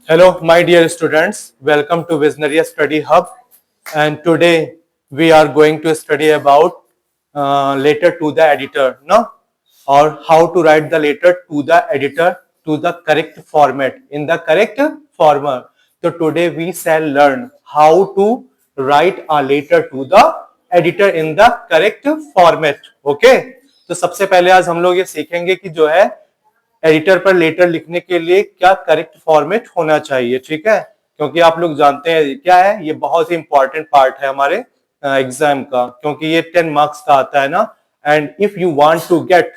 Hello, my dear students. Welcome to Visionary Study Hub. And today we are going to study about letter to the editor, no? Or how to write the letter to the editor to the correct format in the correct format. So today we shall learn how to write a letter to the editor in the correct format. Okay? तो सबसे पहले आज हम लोग ये सीखेंगे कि जो है एडिटर पर लेटर लिखने के लिए क्या करेक्ट फॉर्मेट होना चाहिए, ठीक है। क्योंकि आप लोग जानते हैं क्या है, ये बहुत ही इंपॉर्टेंट पार्ट है हमारे एग्जाम का, क्योंकि ये 10 मार्क्स का आता है ना। And if you want to get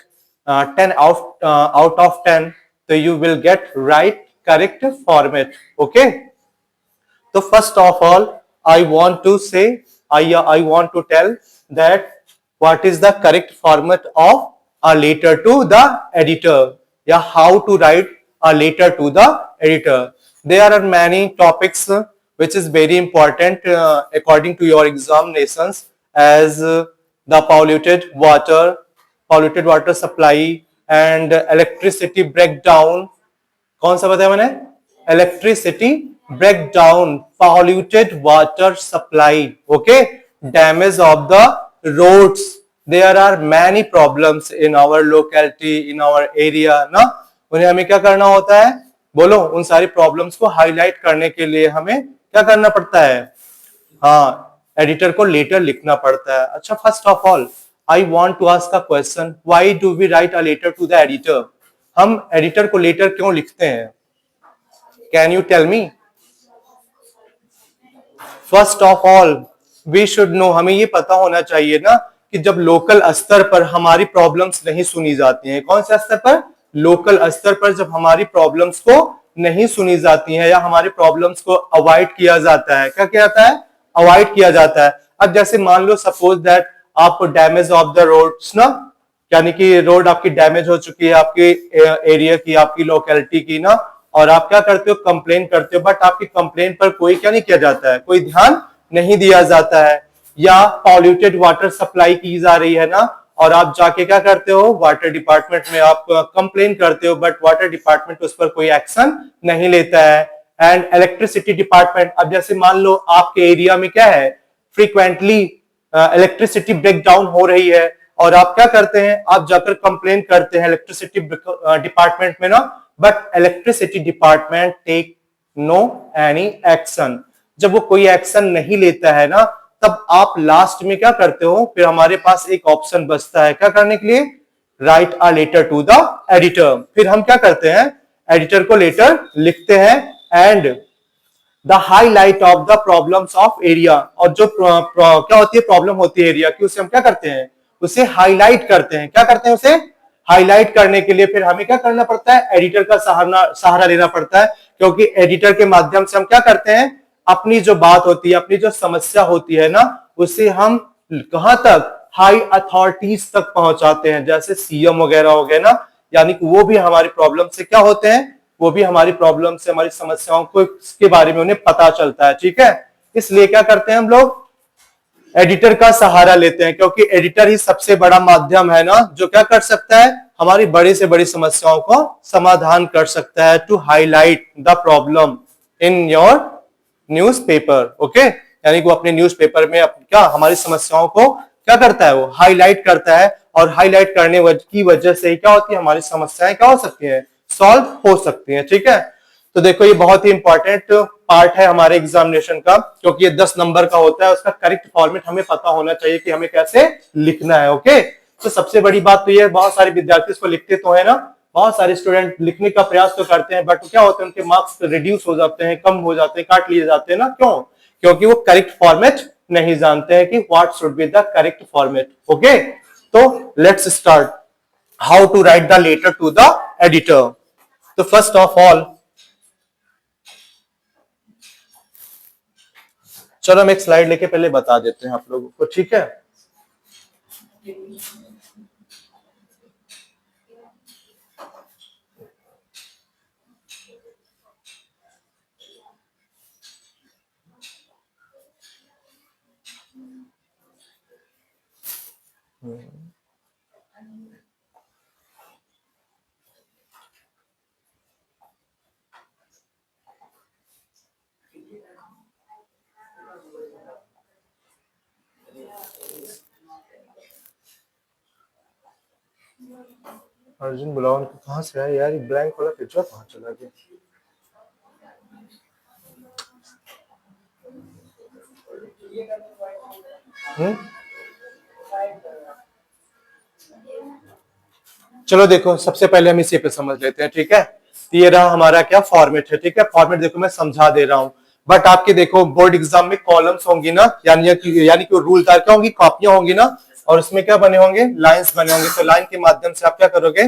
10 out of 10, तो you will get right correct format. Okay, तो first of all I want to say I want to tell that what is the correct format of a letter to the editor, yeah, how to write a letter to the editor. There are many topics which is very important according to your examinations, as the polluted water supply and electricity breakdown. कौन सा बताया मैंने? Electricity breakdown, polluted water supply, okay, damage of the roads. There are many problems in our locality, in our area ना। उन्हें हमें क्या करना होता है, बोलो? उन सारी प्रॉब्लम्स को हाईलाइट करने के लिए हमें क्या करना पड़ता है? हाँ, एडिटर को लेटर लिखना पड़ता है। अच्छा, first of all I want to ask a question, why do we write a letter to the editor? हम एडिटर को लेटर क्यों लिखते हैं? Can you tell me? First of all we should know, हमें ये पता होना चाहिए ना कि जब लोकल स्तर पर हमारी प्रॉब्लम्स नहीं सुनी जाती हैं, कौन से स्तर पर? लोकल स्तर पर जब हमारी प्रॉब्लम्स को नहीं सुनी जाती हैं या हमारी प्रॉब्लम्स को अवॉइड किया जाता है, क्या किया जाता है? अवॉइड किया जाता है। अब जैसे मान लो सपोज दैट आप डैमेज ऑफ द रोड्स ना, यानी कि रोड आपकी डैमेज हो चुकी है, आपके एरिया की, आपकी लोकेलिटी की ना, और आप क्या करते हो? कंप्लेन करते हो, बट आपकी कंप्लेन पर कोई क्या नहीं किया जाता है, कोई ध्यान नहीं दिया जाता है। या पॉल्यूटेड वाटर सप्लाई की जा रही है ना, और आप जाके क्या करते हो? वाटर डिपार्टमेंट में आप कंप्लेन करते हो, बट वाटर डिपार्टमेंट उस पर कोई एक्शन नहीं लेता है। एंड इलेक्ट्रिसिटी डिपार्टमेंट, अब जैसे मान लो आपके एरिया में क्या है, फ्रीक्वेंटली इलेक्ट्रिसिटी ब्रेकडाउन हो रही है, और आप क्या करते हैं? आप जाकर कंप्लेन करते हैं इलेक्ट्रिसिटी डिपार्टमेंट में ना, but electricity department take no any action. जब वो कोई एक्शन नहीं लेता है ना, तब आप लास्ट में क्या करते हो? फिर हमारे पास एक ऑप्शन बचता है क्या करने के लिए? Write a letter to the editor. फिर हम क्या करते हैं? एडिटर को लेटर लिखते हैं and the highlight of the problems of area, और जो क्या होती है प्रॉब्लम होती है एरिया की, उसे हम क्या करते हैं? उसे हाईलाइट करते हैं। क्या करते हैं? उसे हाईलाइट करने के लिए फिर हमें क्या करना पड़ता है? एडिटर का सहारा लेना पड़ता है, क्योंकि एडिटर के माध्यम से हम क्या करते हैं? अपनी जो बात होती है, अपनी जो समस्या होती है ना, उसे हम कहां तक? हाई अथॉरिटीज तक पहुंचाते हैं, जैसे सीएम वगैरह हो गए ना, यानी कि वो भी हमारी प्रॉब्लम से क्या होते हैं? वो भी हमारी प्रॉब्लम से, हमारी समस्याओं को के बारे में उन्हें पता चलता है, ठीक है। इसलिए क्या करते हैं हम लोग? एडिटर का सहारा लेते हैं, क्योंकि एडिटर ही सबसे बड़ा माध्यम है ना, जो क्या कर सकता है? हमारी बड़ी से बड़ी समस्याओं को समाधान कर सकता है, to highlight the problem in your newspaper. Okay, यानी कि वो अपने न्यूज़पेपर में क्या हमारी समस्याओं को क्या करता है? वो हाईलाइट करता है, और हाईलाइट करने की वजह से क्या होती है? हमारी समस्याएं क्या हो सकती हैं? सॉल्व हो सकती हैं, ठीक है। तो देखो, ये बहुत ही इंपॉर्टेंट पार्ट है हमारे एग्जामिनेशन का, क्योंकि ये 10 नंबर का होता है। उसका करेक्ट फॉर्मेट हमें पता होना चाहिए कि हमें कैसे लिखना है। ओके, तो सबसे बड़ी बात तो ये, बहुत सारे विद्यार्थी इसको लिखते तो है ना, बहुत सारे स्टूडेंट लिखने का प्रयास तो करते हैं, बट क्या होता है? उनके मार्क्स रिड्यूस हो जाते हैं, कम हो जाते हैं, काट लिए जाते हैं ना। क्यों? क्योंकि वो करेक्ट फॉर्मेट नहीं जानते हैं कि what should be the correct format. Okay, तो let's start how to write the letter to the editor. तो फर्स्ट ऑफ ऑल चलो हम एक स्लाइड लेके पहले बता देते हैं आप लोगों को, ठीक है। अर्जुन बुलाओ उनको। कहाँ से है यार, ये ब्लैंक वाला पिक्चर कहाँ चला गया? हम्म, चलो देखो, सबसे पहले हम इसी पे समझ लेते हैं, ठीक है। तो ये रहा हमारा क्या फॉर्मेट है, ठीक है। फॉर्मेट देखो मैं समझा दे रहा हूं, बट आपके देखो बोर्ड एग्जाम में कॉलम्स होंगी ना, यानी कि रूलदार क्या होंगी, कॉपियां होंगी ना, और उसमें क्या बने होंगे, लाइंस बने होंगे। तो लाइन के माध्यम से आप क्या करोगे,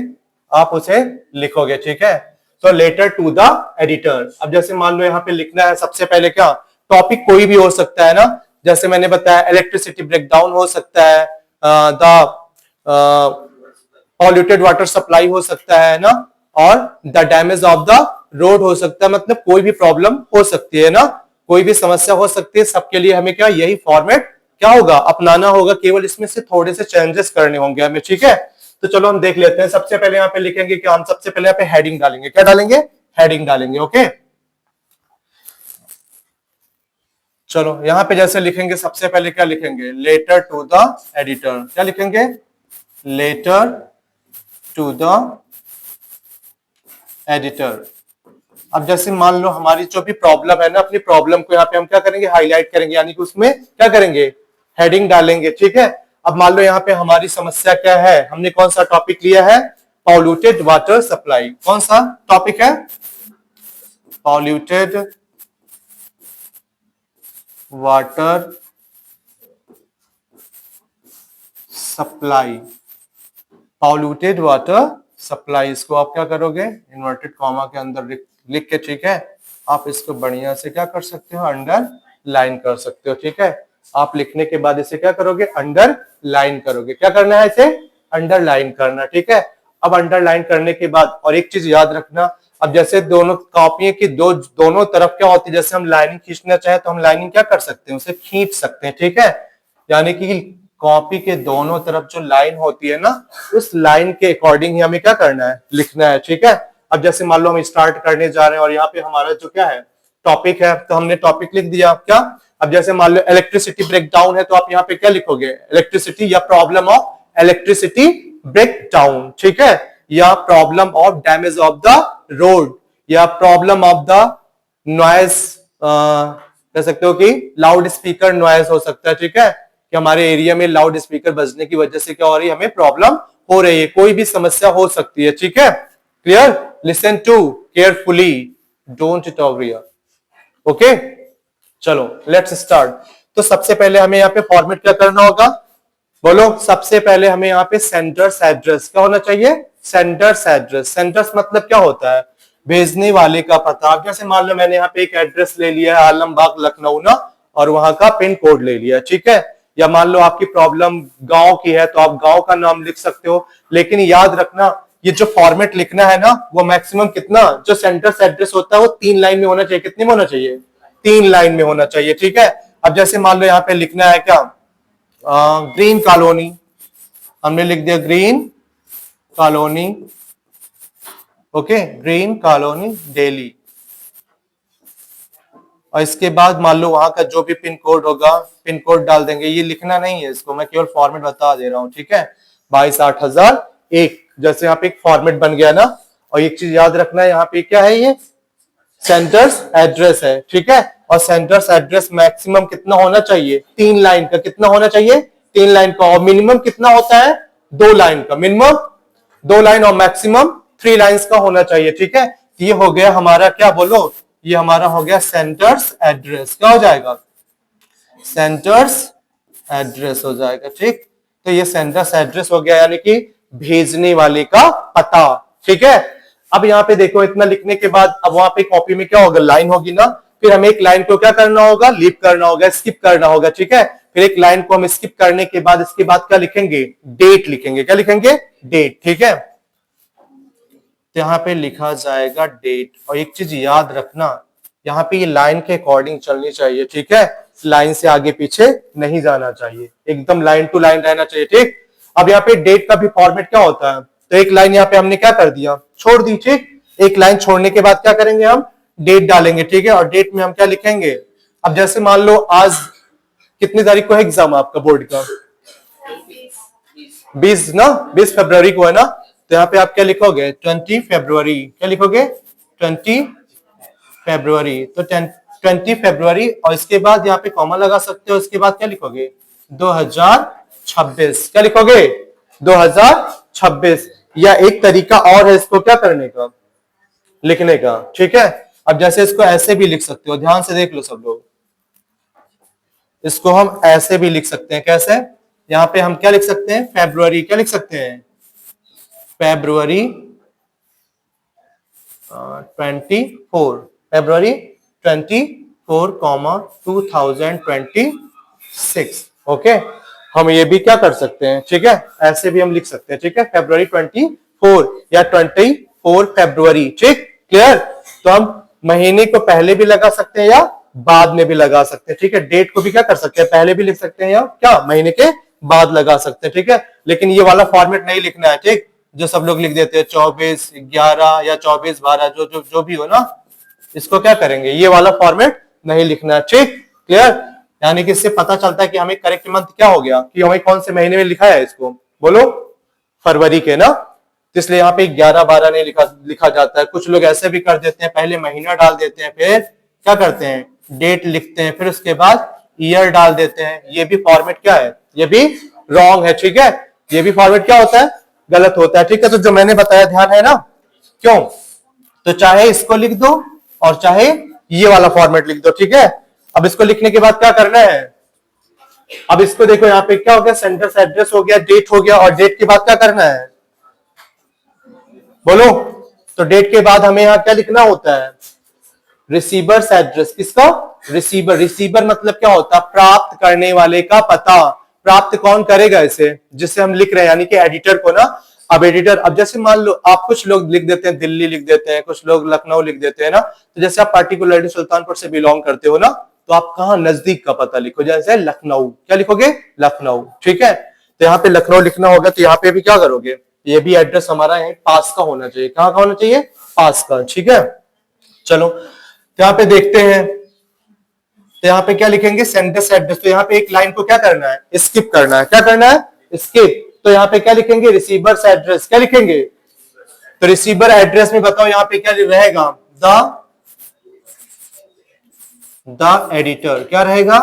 आप उसे लिखोगे, ठीक है। तो लेटर टू द एडिटर, अब जैसे मान लो यहाँ पे लिखना है, सबसे पहले क्या, टॉपिक कोई भी हो सकता है ना, जैसे मैंने बताया इलेक्ट्रिसिटी ब्रेकडाउन हो सकता है, द पॉल्यूटेड वाटर सप्लाई हो सकता है ना, और the damage of the road हो सकता है, मतलब कोई भी प्रॉब्लम हो सकती है ना, कोई भी समस्या हो सकती है। सबके लिए हमें क्या यही फॉर्मेट क्या होगा, अपनाना होगा, केवल इसमें से थोड़े से चेंजेस करने होंगे हमें, ठीक है। तो चलो हम देख लेते हैं। सबसे पहले यहाँ पे लिखेंगे क्या, हम सबसे पहले यहाँ पे हेडिंग डालेंगे, क्या डालेंगे, हेडिंग डालेंगे, ओके। चलो यहाँ पे जैसे लिखेंगे, सबसे पहले क्या लिखेंगे, लेटर टू द एडिटर, क्या लिखेंगे, लेटर टू द एडिटर। अब जैसे मान लो हमारी जो भी प्रॉब्लम है ना, अपनी प्रॉब्लम को यहाँ पे हम क्या करेंगे, हाईलाइट करेंगे, यानी कि उसमें क्या करेंगे, हेडिंग डालेंगे, ठीक है। अब मान लो यहाँ पे हमारी समस्या क्या है, हमने कौन सा टॉपिक लिया है, पॉल्यूटेड वाटर सप्लाई। कौन सा टॉपिक है, polluted water supply, polluted water supply. इसको आप क्या करोगे, इन्वर्टेड कॉमा के अंदर लिख के, ठीक है, आप इसको बढ़िया से क्या कर सकते हो, अंडर लाइन कर सकते हो, ठीक है। आप लिखने के बाद इसे क्या करोगे, अंडर लाइन करोगे, क्या करना है, इसे अंडर लाइन करना, ठीक है। अब अंडरलाइन करने के बाद और एक चीज याद रखना, अब जैसे दोनों कॉपियों की दोनों तरफ क्या होती है, जैसे हम लाइनिंग खींचना चाहे तो हम लाइनिंग क्या कर सकते हैं, उसे खींच सकते हैं, ठीक है। यानी कि कॉपी के दोनों तरफ जो लाइन होती है ना, उस लाइन के अकॉर्डिंग ही हमें क्या करना है, लिखना है, ठीक है। अब जैसे मान लो हम स्टार्ट करने जा रहे हैं और यहाँ पे हमारा जो क्या है, टॉपिक है, तो हमने टॉपिक लिख दिया क्या। अब जैसे मान लो इलेक्ट्रिसिटी ब्रेकडाउन है, तो आप यहाँ पे क्या लिखोगे, इलेक्ट्रिसिटी या प्रॉब्लम ऑफ इलेक्ट्रिसिटी ब्रेकडाउन, ठीक है, या problem of damage of the road, या प्रॉब्लम ऑफ द नॉइज, कह सकते हो कि लाउड स्पीकर नॉइज हो सकता है, ठीक है, कि हमारे एरिया में लाउड स्पीकर बजने की वजह से क्या हो रही है, हमें प्रॉब्लम हो रही है, कोई भी समस्या हो सकती है, ठीक है। Clear, listen to carefully, don't talk here, okay. चलो लेट्स स्टार्ट। तो सबसे पहले हमें यहाँ पे फॉर्मेट क्या करना होगा, बोलो। सबसे पहले हमें यहाँ पे सेंडर्स एड्रेस क्या होना चाहिए, सेंडर्स एड्रेस। सेंडर्स मतलब क्या होता है, भेजने वाले का पता। अब जैसे मान लो मैंने यहाँ पे एक एड्रेस ले लिया है, आलमबाग लखनऊ ना, और वहां का पिन कोड ले लिया, ठीक है। या मान लो आपकी प्रॉब्लम गांव की है, तो आप गांव का नाम लिख सकते हो, लेकिन याद रखना ये जो फॉर्मेट लिखना है ना, वो मैक्सिमम कितना, जो सेंडर्स एड्रेस होता है वो 3 लाइन में होना चाहिए। कितने में होना चाहिए, 3 लाइन में होना चाहिए, ठीक है। अब जैसे मान लो यहाँ पे लिखना है क्या, ग्रीन कॉलोनी, हमने लिख दिया green colony, okay, green colony Delhi. और इसके बाद मान लो वहां का जो भी पिन कोड होगा, पिन कोड डाल देंगे। ये लिखना नहीं है, इसको मैं केवल फॉर्मेट बता दे रहा हूं, ठीक है। 22,8001 जैसे यहाँ पे एक फॉर्मेट बन गया ना। और एक चीज याद रखना है, यहाँ पे क्या है, ये सेंटर्स एड्रेस है, ठीक है। और सेंटर्स एड्रेस मैक्सिमम कितना होना चाहिए, 3 लाइन का। कितना होना चाहिए, 3 लाइन का। और मिनिमम कितना होता है, 2 लाइन का। मिनिमम 2 लाइन और मैक्सिमम 3 लाइंस का होना चाहिए, ठीक है। ये हो गया हमारा क्या, बोलो, ये हमारा हो गया सेंटर्स एड्रेस। क्या हो जाएगा, सेंटर्स एड्रेस हो जाएगा, ठीक। तो ये सेंटर्स एड्रेस हो गया, यानी कि भेजने वाले का पता, ठीक है। अब यहाँ पे देखो, इतना लिखने के बाद अब वहां पे कॉपी में क्या होगा, लाइन होगी ना। फिर हमें एक लाइन को क्या करना होगा, लीप करना होगा, स्किप करना होगा, ठीक है। फिर एक लाइन को हम स्किप करने के बाद इसके बाद क्या लिखेंगे, डेट लिखेंगे। क्या लिखेंगे, डेट, ठीक है। तो यहाँ पे लिखा जाएगा डेट। और एक चीज याद रखना, यहाँ पे ये लाइन के अकॉर्डिंग चलनी चाहिए, ठीक है। लाइन से आगे पीछे नहीं जाना चाहिए, एकदम लाइन टू लाइन रहना चाहिए, ठीक। अब यहाँ पे डेट का भी फॉर्मेट क्या होता है, तो एक लाइन यहाँ पे हमने क्या कर दिया, छोड़ दी, ठीक। एक लाइन छोड़ने के बाद क्या करेंगे, हम डेट डालेंगे, ठीक है। और डेट में हम क्या लिखेंगे, अब जैसे मान लो आज कितनी तारीख को है एग्जाम आपका बोर्ड का, 20 ना, 20 फरवरी को है ना। तो यहाँ पे आप क्या लिखोगे 20 फरवरी, क्या लिखोगे 20 फरवरी। तो 20 फरवरी और इसके बाद यहाँ पे कॉमा लगा सकते हो, इसके बाद क्या लिखोगे 2026, क्या लिखोगे 2026। या एक तरीका और है इसको क्या करने का, लिखने का, ठीक है। अब जैसे इसको ऐसे भी लिख सकते हो, ध्यान से देख लो सब लोग, इसको हम ऐसे भी लिख सकते हैं, कैसे, यहां पे हम क्या लिख सकते हैं फरवरी, क्या लिख सकते हैं फरवरी 24, फरवरी 24 कॉमा 2026, ओके। हम ये भी क्या कर सकते हैं, ठीक है, ऐसे भी हम लिख सकते हैं, ठीक है, फरवरी 24 या 24 फरवरी, ठीक, क्लियर। तो हम महीने को पहले भी लगा सकते हैं या बाद में भी लगा सकते हैं, ठीक है। डेट को भी क्या कर सकते हैं, पहले भी लिख सकते हैं या क्या महीने के बाद लगा सकते हैं, ठीक है। लेकिन ये वाला फॉर्मेट नहीं लिखना है, ठीक, जो सब लोग लिख देते हैं 24/11 या 24/12, जो भी हो ना, इसको क्या करेंगे, ये वाला फॉर्मेट नहीं लिखना है, ठीक, क्लियर। यानी कि इससे पता चलता है कि हमें करेक्ट मंथ क्या हो गया, कि हमें कौन से महीने में लिखा है इसको, बोलो फरवरी के ना, इसलिए यहाँ पे 11-12 नहीं लिखा जाता है। कुछ लोग ऐसे भी कर देते हैं, पहले महीना डाल देते हैं, फिर क्या करते हैं डेट लिखते हैं, फिर उसके बाद ईयर डाल देते हैं। ये भी फॉर्मेट क्या है, ये भी रॉन्ग है, ठीक है। ये भी फॉर्मेट क्या होता है, गलत होता है, ठीक है। तो जो मैंने बताया ध्यान है ना, क्यों, तो चाहे इसको लिख दो और चाहे ये वाला फॉर्मेट लिख दो, ठीक है। अब इसको लिखने के बाद क्या करना है, अब इसको देखो यहाँ पे क्या हो गया, सेंडर्स एड्रेस हो गया, डेट हो गया, और डेट के बाद क्या करना है, बोलो। तो डेट के बाद हमें यहाँ क्या लिखना होता है, रिसीवर्स एड्रेस, किसका, रिसीवर। रिसीवर मतलब क्या होता है, प्राप्त करने वाले का पता। प्राप्त कौन करेगा इसे, जिसे हम लिख रहे हैं, यानी कि एडिटर को ना। अब एडिटर, अब जैसे मान लो आप, कुछ लोग लिख देते हैं दिल्ली लिख देते हैं, कुछ लोग लखनऊ लिख देते हैं ना। तो जैसे आप पार्टिकुलरली सुल्तानपुर से बिलोंग करते हो ना, तो आप कहाँ नजदीक का पता लिखो, जैसे लखनऊ, क्या लिखोगे लखनऊ, ठीक है। तो यहाँ पे लखनऊ लिखना होगा, तो यहाँ पे भी क्या करोगे, ये भी एड्रेस हमारा है पास का होना चाहिए, कहाँ का होना चाहिए, पास का, ठीक है। चलो तो यहाँ पे देखते हैं, तो यहाँ पे क्या लिखेंगे सेंडर्स एड्रेस। तो यहाँ पे एक लाइन को क्या करना है, स्किप करना है, क्या करना है, स्किप। तो यहाँ पे क्या लिखेंगे, रिसीवर्स एड्रेस, क्या लिखेंगे, तो रिसीवर एड्रेस में बताओ यहाँ पे क्या रहेगा, द एडिटर, क्या रहेगा,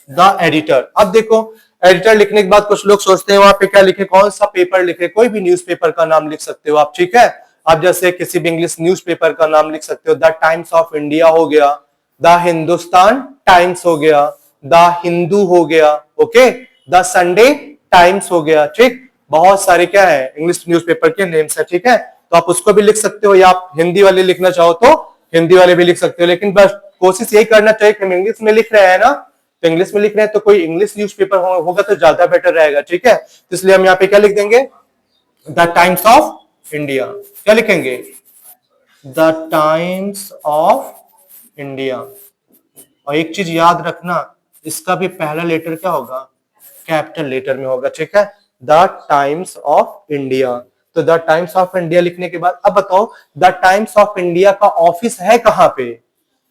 द एडिटर। अब देखो एडिटर लिखने के बाद कुछ लोग सोचते हैं वहां पे क्या लिखे, कौन सा पेपर लिखे, कोई भी न्यूज़पेपर का नाम लिख सकते हो आप, ठीक है। आप जैसे किसी भी इंग्लिश न्यूज़पेपर का नाम लिख सकते हो, द टाइम्स ऑफ इंडिया हो गया, द हिंदुस्तान टाइम्स हो गया, द हिंदू हो गया, ओके, द संडे टाइम्स हो गया, ठीक। बहुत सारे क्या है इंग्लिश न्यूज़पेपर के नेम्स है, ठीक है। तो आप उसको भी लिख सकते हो, या आप हिंदी वाले लिखना चाहो तो हिंदी वाले भी लिख सकते हो। लेकिन बस कोशिश यही करना चाहिए कि हम इंग्लिश में लिख रहे हैं ना, तो इंग्लिश में लिख रहे हैं तो कोई इंग्लिश न्यूज़पेपर होगा तो ज्यादा बेटर रहेगा, ठीक है। तो इसलिए हम यहाँ पे क्या लिख देंगे, द टाइम्स ऑफ इंडिया, क्या लिखेंगे, द टाइम्स ऑफ इंडिया। और एक चीज याद रखना, इसका भी पहला लेटर क्या होगा, कैपिटल लेटर में होगा, ठीक है, द टाइम्स ऑफ इंडिया। तो द टाइम्स ऑफ इंडिया लिखने के बाद अब बताओ, द टाइम्स ऑफ इंडिया का ऑफिस है कहां पे,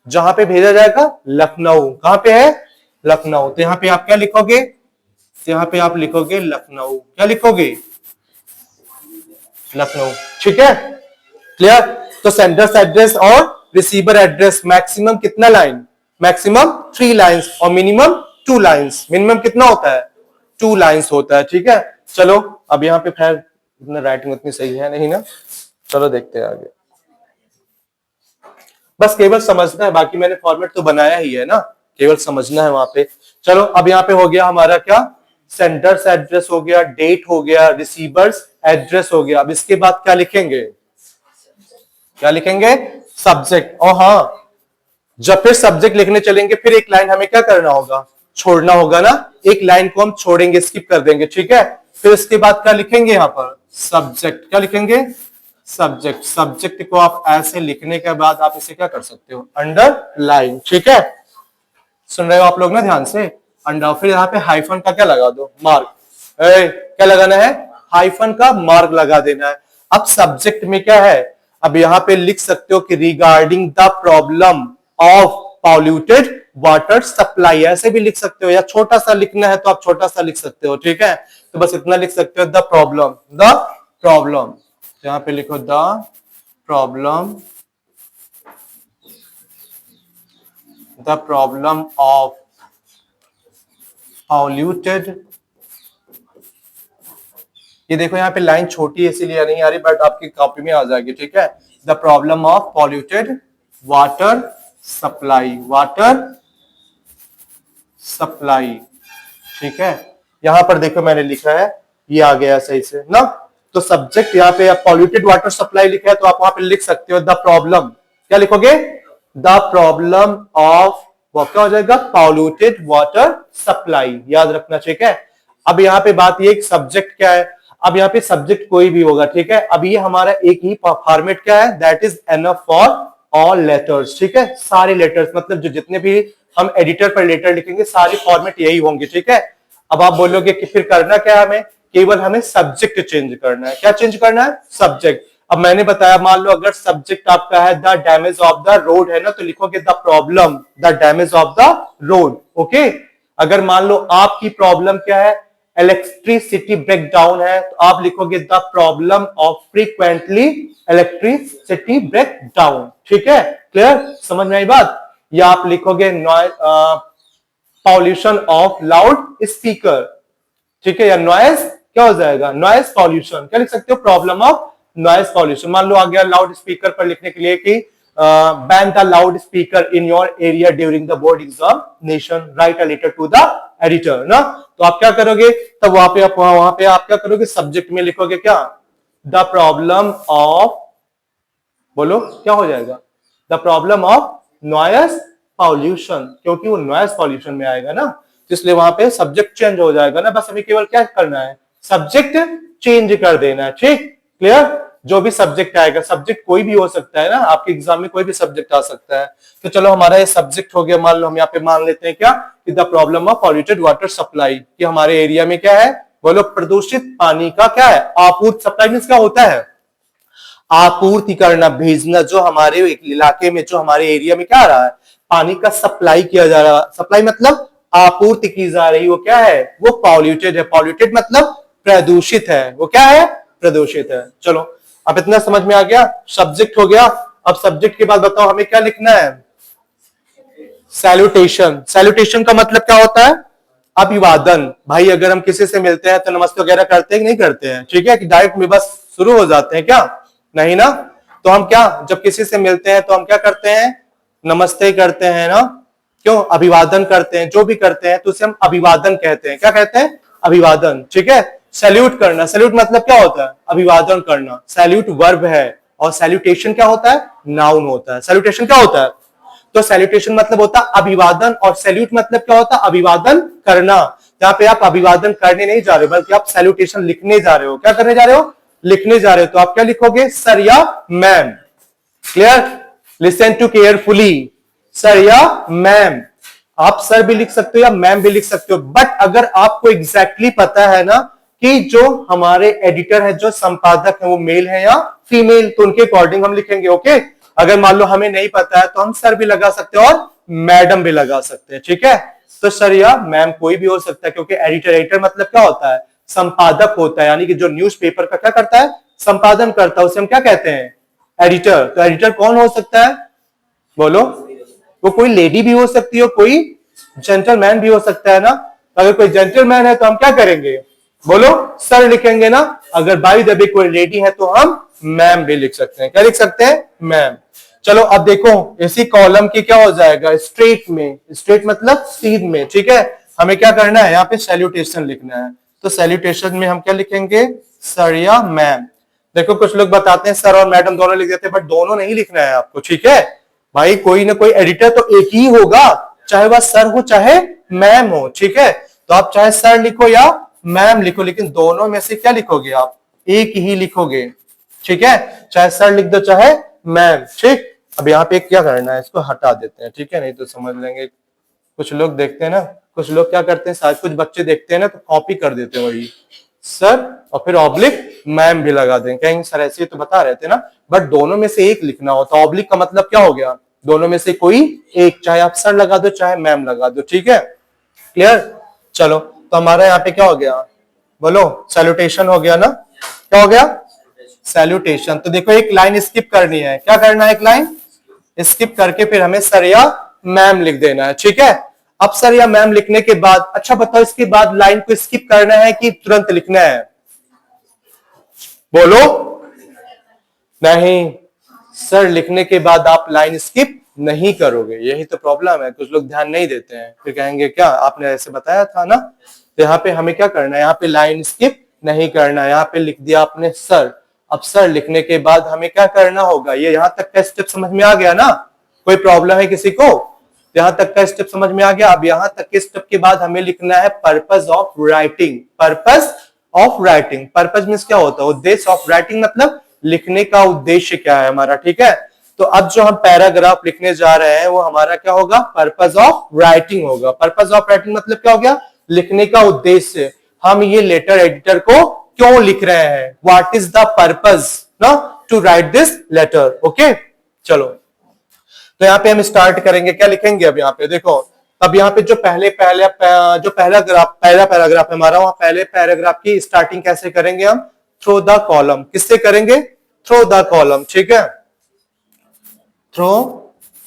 जहां पे भेजा जाएगा लखनऊ, कहां पे है, लखनऊ। तो यहाँ पे आप क्या लिखोगे, तो यहाँ पे आप लिखोगे लखनऊ, क्या लिखोगे, लखनऊ, ठीक है, क्लियर। तो सेंडर्स एड्रेस और रिसीवर एड्रेस मैक्सिमम कितना लाइन, मैक्सिमम 3 लाइंस और मिनिमम 2 लाइंस। मिनिमम कितना होता है, 2 लाइंस होता है, ठीक है। चलो अब यहाँ पे खैर इतना राइटिंग उतनी सही है नहीं ना, चलो देखते हैं आगे। बस केवल समझना है, बाकी मैंने फॉर्मेट तो बनाया ही है ना, केवल समझना है वहां पे। चलो अब यहाँ पे हो गया हमारा क्या, सेंडर्स एड्रेस हो गया, डेट हो गया, रिसीवर्स एड्रेस हो गया। अब इसके बाद क्या लिखेंगे, क्या लिखेंगे, सब्जेक्ट। और हाँ, जब फिर सब्जेक्ट लिखने चलेंगे फिर एक लाइन हमें क्या करना होगा, छोड़ना होगा ना, एक लाइन को हम छोड़ेंगे, स्किप कर देंगे, ठीक है। फिर इसके बाद क्या लिखेंगे, यहाँ पर सब्जेक्ट, क्या लिखेंगे, सब्जेक्ट। सब्जेक्ट को आप ऐसे लिखने के बाद आप इसे क्या कर सकते हो, अंडरलाइन, ठीक है। सुन रहे हो आप लोग ना ध्यान से, अंडर। फिर यहाँ पे हाइफन का क्या लगा दो, मार्क, क्या लगाना है, हाइफन का मार्क लगा देना है। अब सब्जेक्ट में क्या है, अब यहाँ पे लिख सकते हो कि regarding the problem of polluted water supply, ऐसे भी लिख सकते हो, या छोटा सा लिखना है तो आप छोटा सा लिख सकते हो, ठीक है। तो बस इतना लिख सकते हो, द प्रॉब्लम, द प्रॉब्लम, यहाँ पे लिखो द प्रॉब्लम ऑफ पॉल्यूटेड। ये देखो यहाँ पे लाइन छोटी है इसीलिए नहीं आ रही, बट आपकी कॉपी में आ जाएगी, ठीक है। The problem of polluted water supply, ठीक है। यहां पर देखो मैंने लिखा है, ये आ गया सही से ना। तो सब्जेक्ट यहाँ पे पॉल्यूटेड वाटर सप्लाई लिखा है, तो आप वहां पे लिख सकते हो द प्रॉब्लम, क्या लिखोगे, द प्रॉब्लम ऑफ, वो क्या हो जाएगा, पॉल्यूटेड वाटर सप्लाई, याद रखना, ठीक है। अब यहाँ पे बात ये सब्जेक्ट क्या है, अब यहाँ पे सब्जेक्ट कोई भी होगा, ठीक है। अब ये हमारा एक ही फॉर्मेट क्या है, that is enough for all letters, ठीक है। सारे लेटर्स मतलब जो जितने भी हम एडिटर पर लेटर लिखेंगे सारे फॉर्मेट यही होंगे, ठीक है। अब आप बोलोगे कि फिर करना क्या है, हमें केवल हमें सब्जेक्ट चेंज करना है। क्या चेंज करना है, सब्जेक्ट। अब मैंने बताया, मान लो अगर सब्जेक्ट आपका है the damage of the road है ना, तो लिखोगे the problem the damage of the road, okay. अगर मान लो आपकी प्रॉब्लम क्या है, इलेक्ट्रिसिटी ब्रेकडाउन है, तो आप लिखोगे the problem of frequently electricity breakdown, ठीक है। क्लियर, समझ में आई बात। या आप लिखोगे पॉल्यूशन ऑफ लाउड स्पीकर, ठीक है, या नॉइज, क्या हो जाएगा, नॉइज पॉल्यूशन, क्या लिख सकते हो, प्रॉब्लम ऑफ नॉइज पॉल्यूशन। मान लो आ गया लाउड स्पीकर पर लिखने के लिए कि ban the loud speaker in your area during the board examination, write a letter to the editor ना। तो आप क्या करोगे, तब वहां पे आप क्या करोगे, सब्जेक्ट में लिखोगे क्या, द प्रॉब्लम ऑफ, बोलो क्या हो जाएगा, the problem of noise pollution, क्योंकि वो नॉइज पॉल्यूशन में आएगा ना, इसलिए वहां पे सब्जेक्ट चेंज हो जाएगा ना। बस हमें केवल क्या करना है, सब्जेक्ट चेंज कर देना है, ठीक, क्लियर। जो भी सब्जेक्ट आएगा, सब्जेक्ट कोई भी हो सकता है ना, आपके एग्जाम में कोई भी सब्जेक्ट आ सकता है। तो चलो हमारा ये सब्जेक्ट हो गया, मान लो हम यहाँ पे मान लेते हैं क्या, कि the problem of polluted water supply, कि हमारे एरिया में क्या है, बोलो प्रदूषित पानी का क्या है, आपूर्ति। सप्लाई मींस क्या होता है, आपूर्ति करना, भेजना, जो हमारे इलाके में, जो हमारे एरिया में क्या आ रहा है, पानी का सप्लाई किया जा रहा है। सप्लाई मतलब आपूर्ति की जा रही, वो क्या है, वो पॉल्यूटेड है। पॉल्यूटेड मतलब प्रदूषित है, वो क्या है, प्रदूषित है। चलो अब इतना समझ में आ गया, सब्जेक्ट हो गया। अब सब्जेक्ट के बाद बताओ हमें क्या लिखना है, सैल्यूटेशन। सैल्यूटेशन का मतलब क्या होता है, अभिवादन। भाई अगर हम किसी से मिलते हैं तो नमस्ते वगैरह करते हैं कि नहीं करते हैं, ठीक है, कि डायरेक्ट में बस शुरू हो जाते हैं, क्या नहीं ना। तो हम क्या, जब किसी से मिलते हैं तो हम क्या करते हैं, नमस्ते करते हैं ना, क्यों, अभिवादन करते हैं, जो भी करते हैं तो उसे हम अभिवादन कहते हैं। क्या कहते हैं, अभिवादन, ठीक है। सैल्यूट करना, सैल्यूट मतलब क्या होता है, अभिवादन करना। सैल्यूट वर्ब है और सैल्यूटेशन क्या होता है, नाउन होता है। सैल्यूटेशन क्या होता है, तो सैल्यूटेशन मतलब होता है अभिवादन, और सैल्यूट मतलब क्या होता है, अभिवादन करना। जहां पे आप अभिवादन करने नहीं जा रहे हो, बल्कि आप सैल्यूटेशन लिखने जा रहे हो। क्या करने जा रहे हो, लिखने जा रहे हो। तो आप क्या लिखोगे, सर या ma'am. Clear, listen to carefully, sir या मैम। आप सर भी लिख सकते हो या मैम भी लिख सकते हो, बट अगर आपको एग्जैक्टली पता है ना कि जो हमारे एडिटर है, जो संपादक है, वो मेल है या फीमेल, तो उनके अकॉर्डिंग हम लिखेंगे, ओके। अगर मान लो हमें नहीं पता है तो हम सर भी लगा सकते हैं और मैडम भी लगा सकते हैं, ठीक है। तो सर या मैम कोई भी हो सकता है, क्योंकि एडिटर मतलब क्या होता है, संपादक होता है, यानी कि जो न्यूज़पेपर का क्या करता है, संपादन करता है, उसे हम क्या कहते हैं, एडिटर। तो एडिटर कौन हो सकता है, बोलो, वो कोई लेडी भी हो सकती है, कोई जेंटलमैन भी हो सकता है ना। अगर कोई जेंटलमैन है तो हम क्या करेंगे, बोलो, सर लिखेंगे ना। अगर बाय द वे कोई लेडी है तो हम मैम भी लिख सकते हैं। क्या लिख सकते हैं, मैम। चलो अब देखो इसी कॉलम की क्या हो जाएगा, स्ट्रेट में, स्ट्रेट मतलब सीध में, ठीक है। हमें क्या करना है, यहाँ पे सैल्यूटेशन लिखना है। तो सैल्यूटेशन में हम क्या लिखेंगे, सर या मैम। देखो कुछ लोग बताते हैं सर और मैडम दोनों लिख देते हैं, बट दोनों नहीं लिखना है आपको, ठीक है भाई। कोई ना कोई एडिटर तो एक ही होगा, चाहे वह सर हो चाहे मैम हो, ठीक है। तो आप चाहे सर लिखो या मैम लिखो, लेकिन दोनों में से क्या लिखोगे, आप एक ही लिखोगे, ठीक है। चाहे सर लिख दो चाहे मैम, ठीक। अब यहाँ पे क्या करना है, इसको हटा देते हैं, ठीक है, नहीं तो समझ लेंगे। कुछ लोग देखते हैं ना, कुछ लोग क्या करते हैं, शायद कुछ बच्चे देखते हैं ना तो कॉपी कर देते हैं वही सर और फिर ऑब्लिक मैम भी लगा देंगे, कहेंगे सर ऐसे तो बता रहे थे ना। बट दोनों में से एक लिखना होता है। ऑब्लिक का मतलब क्या हो गया, दोनों में से कोई एक, चाहे आप सर लगा दो चाहे मैम लगा दो, ठीक है, क्लियर। चलो तो हमारा यहाँ पे क्या हो गया, बोलो, सैल्यूटेशन हो गया ना, क्या हो गया, सैल्यूटेशन। तो देखो एक लाइन स्किप करनी है, क्या करना है, एक लाइन स्किप करके फिर हमें सर या मैम लिख देना है, ठीक है। अब सर या मैम लिखने के बाद, अच्छा बताओ इसके बाद लाइन को स्किप करना है कि तुरंत लिखना है, बोलो। नहीं, सर लिखने के बाद आप लाइन स्किप नहीं करोगे, यही तो प्रॉब्लम है। कुछ लोग ध्यान नहीं देते हैं, फिर कहेंगे क्या आपने ऐसे बताया था ना। तो यहाँ पे हमें क्या करना है, यहाँ पे लाइन स्किप नहीं करना है, यहाँ पे लिख दिया आपने सर। अब सर लिखने के बाद हमें क्या करना होगा, ये यहाँ तक का स्टेप समझ में आ गया ना, कोई प्रॉब्लम है किसी को, यहाँ तक का स्टेप समझ में आ गया। अब यहाँ तक के स्टेप के बाद हमें लिखना है purpose of writing. Purpose of writing, purpose means क्या होता है, उद्देश्य। ऑफ राइटिंग मतलब लिखने का उद्देश्य क्या है हमारा, ठीक है। तो अब जो हम पैराग्राफ लिखने जा रहे हैं वो हमारा क्या होगा, पर्पस ऑफ राइटिंग होगा। पर्पस ऑफ राइटिंग मतलब क्या हो गया, लिखने का उद्देश्य। हम ये लेटर एडिटर को क्यों लिख रहे हैं, व्हाट इज द पर्पस ना to write this letter, okay. चलो तो यहाँ पे हम स्टार्ट करेंगे, क्या लिखेंगे अब यहाँ पे देखो। अब यहाँ पे जो पहला पैराग्राफ है हमारा, वहां पहले पैराग्राफ की स्टार्टिंग कैसे करेंगे हम, थ्रो द कॉलम। किससे करेंगे, थ्रो द कॉलम, ठीक है। थ्रो,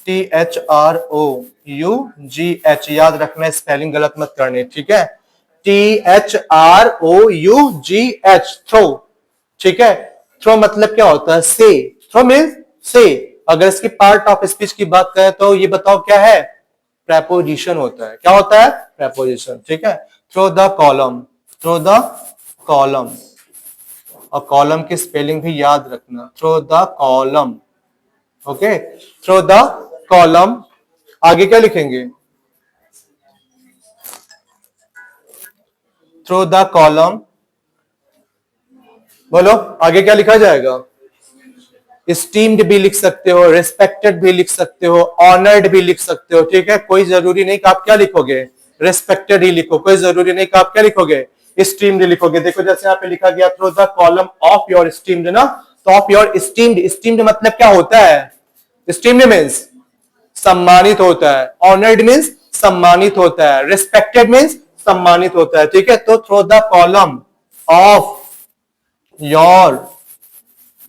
THROUGH, याद रखना, स्पेलिंग गलत मत करनी, ठीक है। THROUGH, थ्रो, ठीक है। थ्रो मतलब क्या होता है, से। थ्रो मीन्स से। अगर इसकी पार्ट ऑफ स्पीच की बात करें तो ये बताओ क्या है, प्रेपोजिशन होता है। क्या होता है, प्रेपोजिशन, ठीक है। Through the column, through the column, और कॉलम की स्पेलिंग भी याद रखना, through the column, okay. Through the column, आगे क्या लिखेंगे, थ्रो द कॉलम, बोलो आगे क्या लिखा जाएगा। स्टीम्ड भी लिख सकते हो, रिस्पेक्टेड भी लिख सकते हो, ऑनर्ड भी लिख सकते हो, ठीक है। कोई जरूरी नहीं कि आप क्या लिखोगे, रिस्पेक्टेड ही लिखो, कोई जरूरी नहीं कि आप क्या लिखोगे, स्टीम्ड लिखोगे। देखो जैसे यहाँ पे लिखा गया, through the column of your esteemed ना, तो ऑफ योर स्टीम्ड, स्टीम्ड मतलब क्या होता है, स्टीम्ड मीन्स सम्मानित होता है, ऑनर्ड मीन्स सम्मानित होता है, रिस्पेक्टेड मीन्स सम्मानित होता है, ठीक है। तो through the column of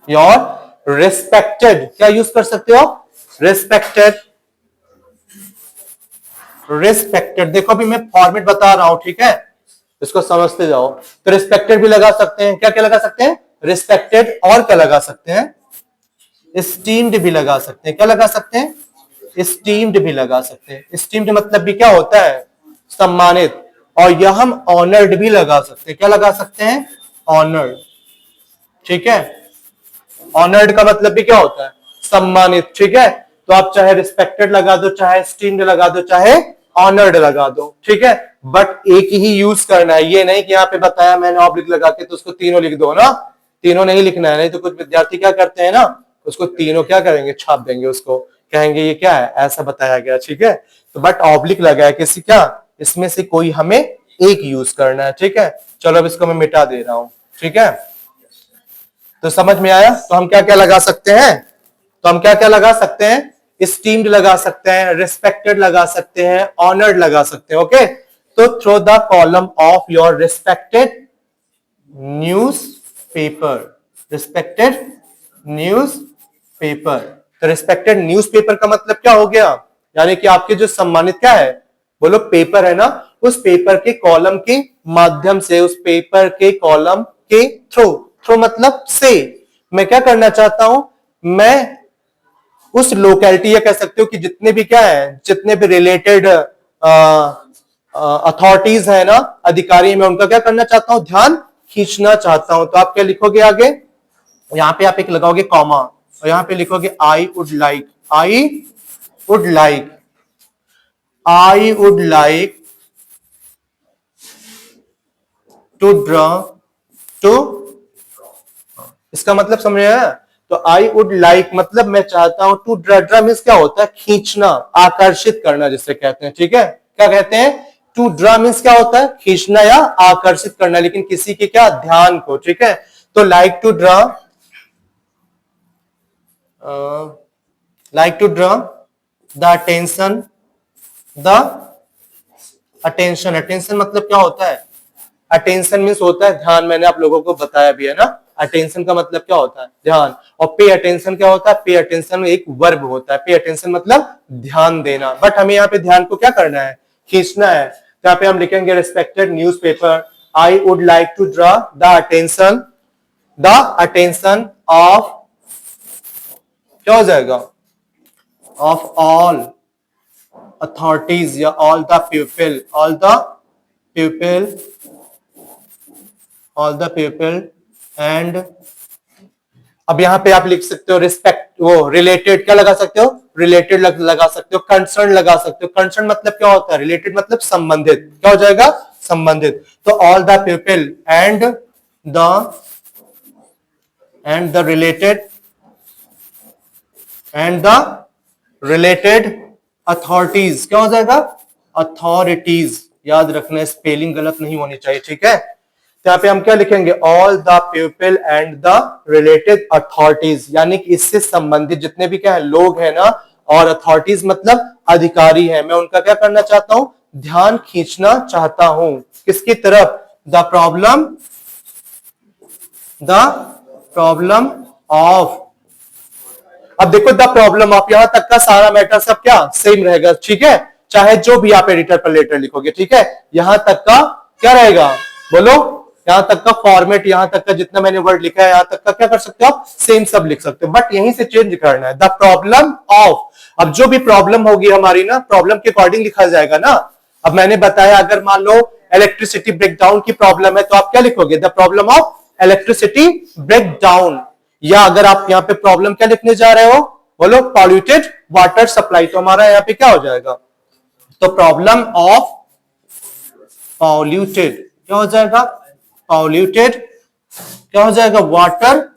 your respected, क्या यूज कर सकते हो, रिस्पेक्टेड, रिस्पेक्टेड। देखो अभी मैं फॉर्मेट बता रहा हूं, ठीक है, इसको समझते जाओ। तो रिस्पेक्टेड भी लगा सकते हैं, क्या क्या लगा सकते हैं, रिस्पेक्टेड, और क्या लगा सकते हैं, स्टीम्ड भी लगा सकते हैं। क्या लगा सकते हैं, स्टीम्ड भी लगा सकते हैं। स्टीम्ड मतलब भी क्या होता है, सम्मानित। और यह हम ऑनर्ड भी लगा सकते हैं, क्या लगा सकते हैं, ऑनर्ड, ठीक है। ऑनर्ड का मतलब भी क्या होता है, सम्मानित, ठीक है। तो आप चाहे रिस्पेक्टेड लगा दो, चाहे स्टीम्ड लगा दो, चाहे ऑनर्ड लगा दो, ठीक है। बट एक ही यूज करना है, ये नहीं कि यहाँ पे बताया मैंने ऑब्लिक लगा के तो उसको तीनों लिख दो ना, तीनों नहीं लिखना है। नहीं तो कुछ विद्यार्थी क्या करते हैं ना, उसको तीनों क्या करेंगे, छाप देंगे, उसको कहेंगे ये क्या है, ऐसा बताया गया, ठीक है। तो बट ऑब्लिक लगा है किसी, क्या इसमें से कोई हमें एक यूज करना है, ठीक है। चलो अब इसको मैं मिटा दे रहा हूं, ठीक है। तो समझ में आया। तो हम क्या क्या लगा सकते हैं, तो हम क्या क्या लगा सकते हैं, स्टीम्ड लगा सकते हैं, रिस्पेक्टेड लगा सकते हैं, ऑनर्ड लगा सकते हैं, ओके। तो through the column of your respected newspaper, respected newspaper. तो रिस्पेक्टेड न्यूज पेपर का मतलब क्या हो गया, यानी कि आपके जो सम्मानित क्या है, बोलो पेपर है ना, उस पेपर के कॉलम के माध्यम से, उस पेपर के कॉलम के थ्रू, थ्रू मतलब से, मैं क्या करना चाहता हूं, मैं उस लोकेलिटी, या कह सकते हो कि जितने भी क्या है, जितने भी रिलेटेड अथॉरिटीज है ना, अधिकारी, मैं उनका क्या करना चाहता हूं, ध्यान खींचना चाहता हूं। तो आप क्या लिखोगे आगे, यहां पे आप एक लगाओगे कॉमा, और यहां पे लिखोगे I would like, I would like, I would like to draw, to, इसका मतलब समझ आया। तो आई वुड लाइक मतलब मैं चाहता हूं, टू ड्रा, ड्रा मीन्स क्या होता है, खींचना, आकर्षित करना जिसे कहते हैं, ठीक है। क्या कहते हैं, टू ड्रा मीन्स क्या होता है, खींचना या आकर्षित करना, लेकिन किसी के क्या, ध्यान को, ठीक है। तो like to draw, like to draw the attention, the attention, attention मतलब क्या होता है, अटेंशन मीन्स होता है ध्यान, मैंने आप लोगों को बताया भी है ना। अटेंशन का मतलब क्या होता है? ध्यान। और पे अटेंशन क्या होता है? पे अटेंशन एक वर्ब होता है। पे अटेंशन मतलब ध्यान देना। बट हमें यहाँ पे ध्यान को क्या करना है? खींचना है। तो यहाँ पे हम लिखेंगे respected newspaper, I would like to draw the attention of, क्या हो जाएगा? ऑफ ऑल अथॉरिटीज या all the people, all the people and, अब यहां पे आप लिख सकते हो रिस्पेक्ट, वो रिलेटेड क्या लगा सकते हो? रिलेटेड लगा सकते हो, कंसर्न लगा सकते हो। कंसर्न मतलब क्या होता है? रिलेटेड मतलब संबंधित। क्या हो जाएगा? संबंधित। तो all the people the related authorities, क्या हो जाएगा? अथॉरिटीज। याद रखना, स्पेलिंग गलत नहीं होनी चाहिए, ठीक है? तो यहाँ पे हम क्या लिखेंगे? All the people and the related authorities, यानी कि इससे संबंधित जितने भी क्या है लोग हैं ना, और अथॉरिटीज मतलब अधिकारी हैं, मैं उनका क्या करना चाहता हूं? ध्यान खींचना चाहता हूं। किसकी तरफ? The problem of. अब देखो द प्रॉब्लम ऑफ, यहां तक का सारा मैटर सब क्या सेम रहेगा, ठीक है? चाहे जो भी आप एडिटर पर लेटर लिखोगे, ठीक है? यहां तक का क्या रहेगा? बोलो। यहां तक का फॉर्मेट, यहां तक का जितना मैंने वर्ड लिखा है, यहां तक का क्या कर सकते हो आप? सेम सब लिख सकते हो, बट यहीं से चेंज करना है। The problem of. अब जो भी प्रॉब्लम होगी हमारी ना, प्रॉब्लम के अकॉर्डिंग लिखा जाएगा ना। अब मैंने बताया अगर मान लो इलेक्ट्रिसिटी ब्रेकडाउन की प्रॉब्लम है तो आप क्या लिखोगे? The problem of electricity breakdown. या अगर आप यहाँ पे प्रॉब्लम क्या लिखने जा रहे हो? बोलो पॉल्यूटेड वाटर सप्लाई, तो हमारा यहाँ पे क्या हो जाएगा? तो प्रॉब्लम ऑफ पॉल्यूटेड, क्या हो जाएगा? पॉल्यूटेड, क्या हो जाएगा? वाटर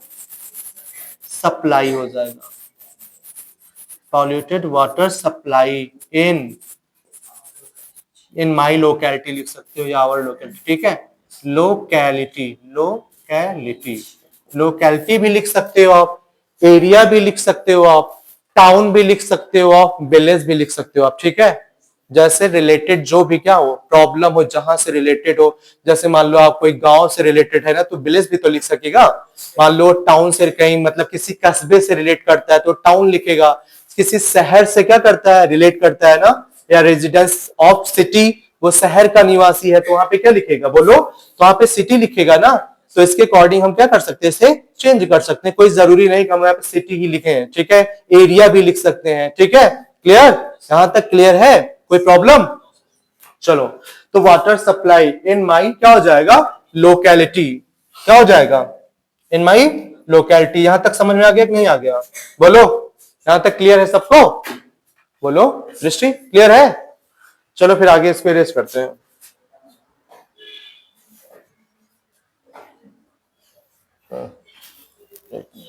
सप्लाई हो जाएगा। Polluted water supply in my locality लिख सकते हो, या आवर लोकेलिटी, ठीक है? लोकेलिटी भी लिख सकते हो आप, एरिया भी लिख सकते हो आप, टाउन भी लिख सकते हो आप, विलेज भी लिख सकते हो आप, ठीक है? जैसे रिलेटेड जो भी क्या हो, प्रॉब्लम हो, जहां से रिलेटेड हो। जैसे मान लो आप कोई गांव से रिलेटेड है ना, तो विलेज भी तो लिख सकेगा। मान लो टाउन से कहीं मतलब किसी कस्बे से रिलेट करता है तो टाउन लिखेगा। किसी शहर से क्या करता है? रिलेट करता है ना, या रेजिडेंस ऑफ सिटी, वो शहर का निवासी है तो वहां पे क्या लिखेगा? बोलो। तो वहां पे सिटी लिखेगा ना। तो इसके अकॉर्डिंग हम क्या कर सकते हैं? इसे चेंज कर सकते हैं। कोई जरूरी नहीं कि हम यहाँ पे सिटी ही लिखे हैं, ठीक है? एरिया भी लिख सकते हैं, ठीक है? क्लियर? यहां तक क्लियर है? कोई प्रॉब्लम? चलो, तो वाटर सप्लाई इन माई क्या हो जाएगा? लोकेलिटी। क्या हो जाएगा? इन माई लोकेलिटी। यहां तक समझ में आ गया कि नहीं आ गया? बोलो। यहां तक क्लियर है सबको? बोलो दृष्टि, क्लियर है? चलो फिर आगे इस पे रेस करते हैं। एक मिनट।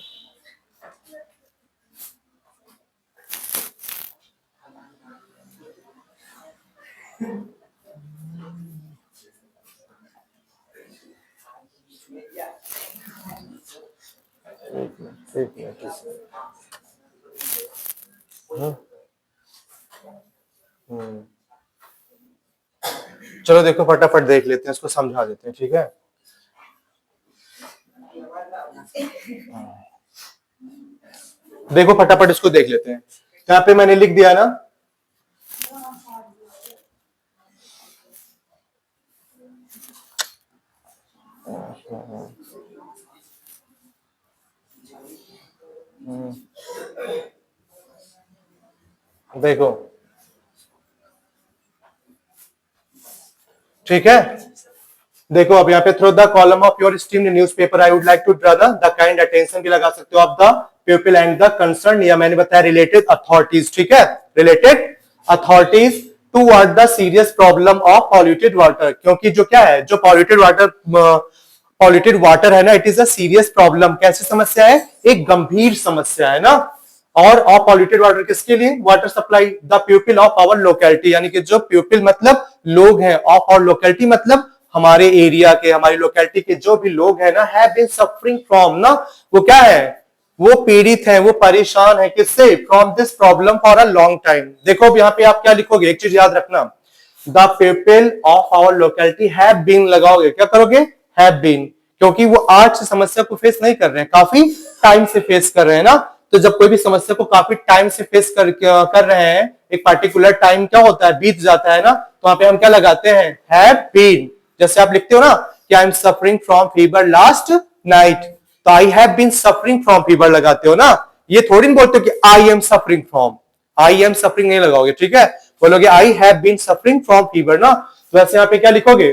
चलो देखो फटाफट देख लेते हैं, इसको समझा देते हैं, ठीक है? देखो फटाफट इसको देख लेते हैं। यहाँ पे मैंने लिख दिया ना, देखो, ठीक है? देखो अब यहाँ पे through the column of your esteemed newspaper I would like to draw the kind attention भी लगा सकते हो of the people and the concern, या मैंने बताया रिलेटेड अथॉरिटीज, ठीक है? Related authorities toward the serious problem of polluted water. क्योंकि जो क्या है, जो पॉल्यूटेड वाटर है ना, it is a serious problem. कैसी समस्या है? एक गंभीर समस्या है ना। और ऑफ पॉल्यूटेड वाटर किसके लिए? Water supply the people of our locality, यानी कि जो पीपल मतलब लोग हैं, ऑफ आवर लोकेलिटी मतलब हमारे एरिया के, हमारी लोकेलिटी के जो भी लोग हैं ना, हैव बीन सफरिंग फ्रॉम ना, वो क्या है? वो पीड़ित है, वो परेशान है किससे? From this problem for a long time. देखो अब यहाँ पे आप क्या लिखोगे? एक चीज याद रखना, the people of our locality have been लगाओगे, क्या करोगे? Have been. क्योंकि वो आज से समस्या को फेस नहीं कर रहे हैं, काफी टाइम से फेस कर रहे हैं ना। तो जब कोई भी समस्या को काफी टाइम से फेस कर रहे हैं, एक पर्टिकुलर टाइम क्या होता है, बीत जाता है ना, तो वहां पे हम क्या लगाते हैं, हैव बीन। जैसे आप लिखते हो ना कि I am suffering from fever last night, तो I have been suffering from fever लगाते हो ना। ये थोड़ी बोलते हो कि I am suffering from, I am suffering नहीं लगाओगे, ठीक है, बोलोगे I have been suffering from fever ना। तो वैसे यहाँ पे क्या लिखोगे,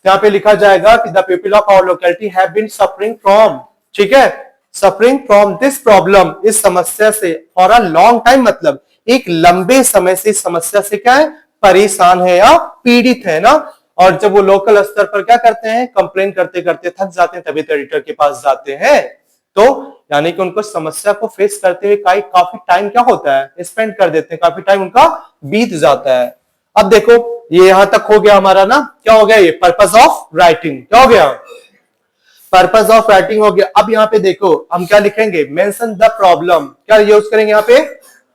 यहाँ पे लिखा जाएगा कि the people of our locality have been suffering from, ठीक है, सफरिंग फ्रॉम दिस प्रॉब्लम, इस समस्या से फॉर अ लॉन्ग टाइम, मतलब एक लंबे समय से इस समस्या से क्या है, परेशान है या पीड़ित है ना। और जब वो लोकल स्तर पर क्या करते हैं, कंप्लेन करते करते थक जाते हैं, तभी तो एडिटर के पास जाते हैं। तो यानी कि उनको समस्या को फेस करते हुए काफी टाइम क्या होता है, स्पेंड कर देते हैं, काफी टाइम उनका बीत जाता है। अब देखो ये यहां तक हो गया हमारा ना, क्या हो गया, ये पर्पस ऑफ राइटिंग क्या हो गया, पर्पस ऑफ राइटिंग हो गया। अब यहाँ पे देखो हम क्या लिखेंगे, मेंशन द प्रॉब्लम, क्या यूज करेंगे यहाँ पे,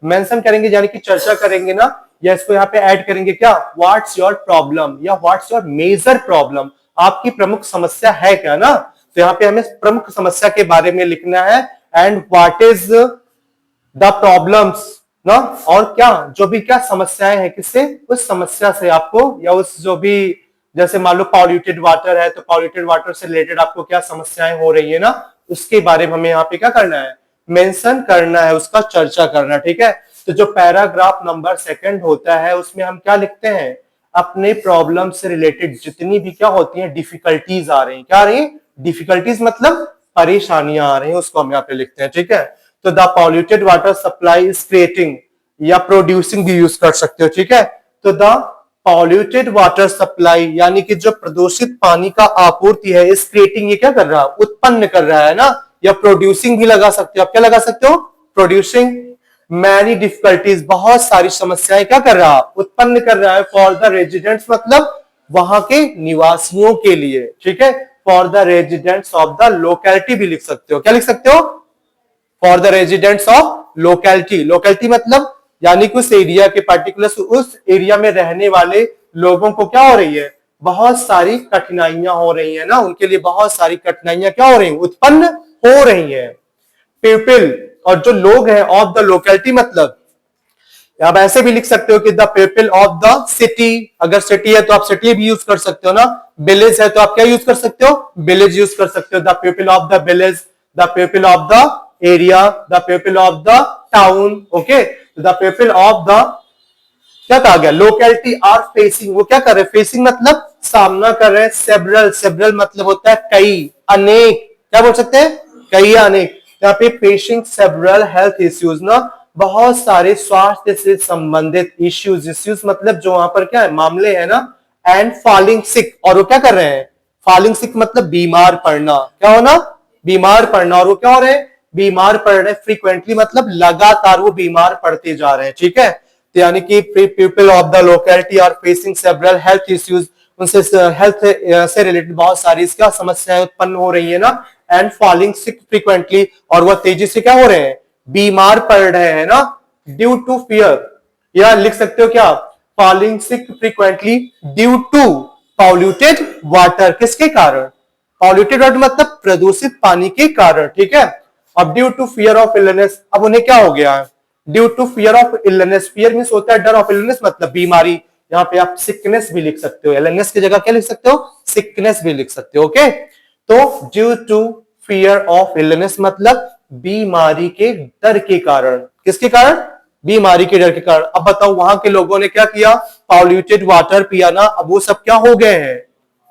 मेंशन करेंगे यानी कि चर्चा करेंगे ना, या इसको यहाँ पे ऐड करेंगे क्या, व्हाट्स योर प्रॉब्लम या व्हाट्स योर मेजर प्रॉब्लम, आपकी प्रमुख समस्या है क्या ना। तो यहाँ पे हमें प्रमुख समस्या के बारे में लिखना है, and what is the problems ना, और क्या जो भी क्या समस्याएं हैं, किससे, उस समस्या से आपको, या उस जो भी, जैसे मान लो पॉल्यूटेड वाटर है, तो पॉल्यूटेड वाटर से रिलेटेड आपको क्या समस्याएं हो रही है ना, उसके बारे में हमें यहाँ पे क्या करना है, मेंशन करना है, उसका चर्चा करना, ठीक है। तो जो पैराग्राफ नंबर 2 होता है उसमें हम क्या लिखते हैं, अपने प्रॉब्लम से रिलेटेड जितनी भी क्या होती हैं डिफिकल्टीज आ रही हैं, क्या आ रही है, डिफिकल्टीज मतलब परेशानियां आ रही हैं, उसको हम यहाँ पे लिखते हैं, ठीक है। तो the polluted water supply is creating, या प्रोड्यूसिंग भी यूज कर सकते हो, ठीक है। तो द पॉल्यूटेड वाटर सप्लाई यानी कि जो प्रदूषित पानी का आपूर्ति है, इस क्रिएटिंग, ये क्या कर रहा है, उत्पन्न कर रहा है ना, या प्रोड्यूसिंग भी लगा सकते हो, आप क्या लगा सकते हो, प्रोड्यूसिंग मैनी डिफिकल्टीज, बहुत सारी समस्याएं क्या कर रहा है, उत्पन्न कर रहा है, फॉर द रेजिडेंट्स मतलब वहां के निवासियों के लिए, ठीक है, for the residents of the locality भी लिख सकते हो, क्या लिख सकते हो, for the residents of locality, locality मतलब यानी कि उस एरिया के पर्टिकुलर, उस एरिया में रहने वाले लोगों को क्या हो रही है, बहुत सारी कठिनाइयां हो रही है ना, उनके लिए बहुत सारी कठिनाइयां क्या हो रही है, उत्पन्न हो रही है। पीपल और जो लोग हैं ऑफ द लोकेलिटी मतलब आप ऐसे भी लिख सकते हो कि the people of the city, अगर सिटी है तो आप सिटी भी यूज कर सकते हो ना, विलेज है तो आप क्या यूज कर सकते हो, विलेज यूज कर सकते हो, the people of the village, the people of the area, the people of the town, okay, the people of the क्या कहा गया, लोकेलिटी आर फेसिंग, वो क्या कर रहे हैं, फेसिंग मतलब सामना कर रहे हैं, सेवरल, सेवरल मतलब होता है कई, अनेक, क्या बोल सकते हैं, कई अनेक, यहाँ पे फेसिंग सेवरल हेल्थ इश्यूज ना, बहुत सारे स्वास्थ्य से संबंधित इश्यूज, इश्यूज मतलब जो वहां पर क्या है, मामले है ना, एंड फॉलिंग सिक, और वो क्या कर रहे हैं, फॉलिंग सिक मतलब बीमार पड़ना, क्या होना, बीमार पड़ना, और वो क्या हो रहे हैं, बीमार पड़ रहे हैं, फ्रीक्वेंटली मतलब लगातार वो बीमार पड़ते जा रहे हैं, ठीक है। तो यानी कि people of the locality are facing several health issues, उनसे हेल्थ से रिलेटेड बहुत सारी इसका समस्याएं उत्पन्न हो रही है ना, एंड फॉलिंग सिक फ्रीक्वेंटली, और वह तेजी से क्या हो रहे हैं, बीमार पड़ रहे हैं ना, ड्यू टू फियर, या लिख सकते हो क्या, falling sick frequently due to polluted water, किसके कारण, पॉल्यूटेड वाटर मतलब प्रदूषित पानी के कारण, ठीक है। अब due to fear of illness, अब उन्हें क्या हो गया है, due to fear of illness, fear means होता है डर, ऑफ इलनेस मतलब बीमारी, यहाँ पे आप सिकनेस भी लिख सकते हो, इलनेस की जगह क्या लिख सकते हो, सिकनेस भी लिख सकते हो, ओके। तो due to fear of illness मतलब बीमारी के डर के कारण, किसके कारण, बीमारी के डर के कारण। अब बताओ वहां के लोगों ने क्या किया, पॉल्यूटेड वाटर पिया ना, अब वो सब क्या हो गए हैं,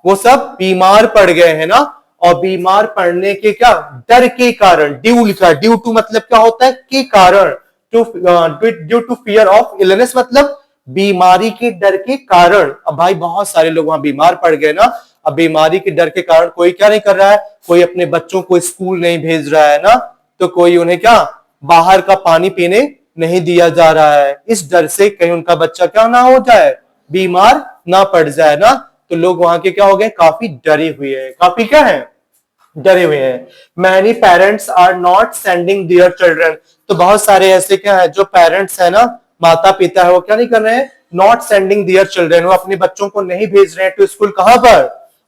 वो सब बीमार पड़ गए हैं ना, और बीमार पड़ने के क्या, डर के कारण, ड्यू लिखा है, ड्यू टू मतलब क्या होता है, के कारण, due to fear of illness मतलब बीमारी के डर के कारण। अब भाई बहुत सारे लोग वहां बीमार पड़ गए ना, अब बीमारी के डर के कारण कोई क्या नहीं कर रहा है, कोई अपने बच्चों को स्कूल नहीं भेज रहा है ना, तो कोई उन्हें क्या बाहर का पानी पीने नहीं दिया जा रहा है, इस डर से कहीं उनका बच्चा क्या ना हो जाए, बीमार ना पड़ जाए ना। तो लोग वहां के क्या हो गए, काफी डरे हुए हैं, काफी क्या है, डरे हुए हैं। Many parents are not sending their children, तो बहुत सारे ऐसे क्या है, जो पेरेंट्स है ना, माता पिता है, वो क्या नहीं कर रहे हैं, नॉट सेंडिंग देयर चिल्ड्रन, वो अपने बच्चों को नहीं भेज रहे हैं टू स्कूल, कहां पर,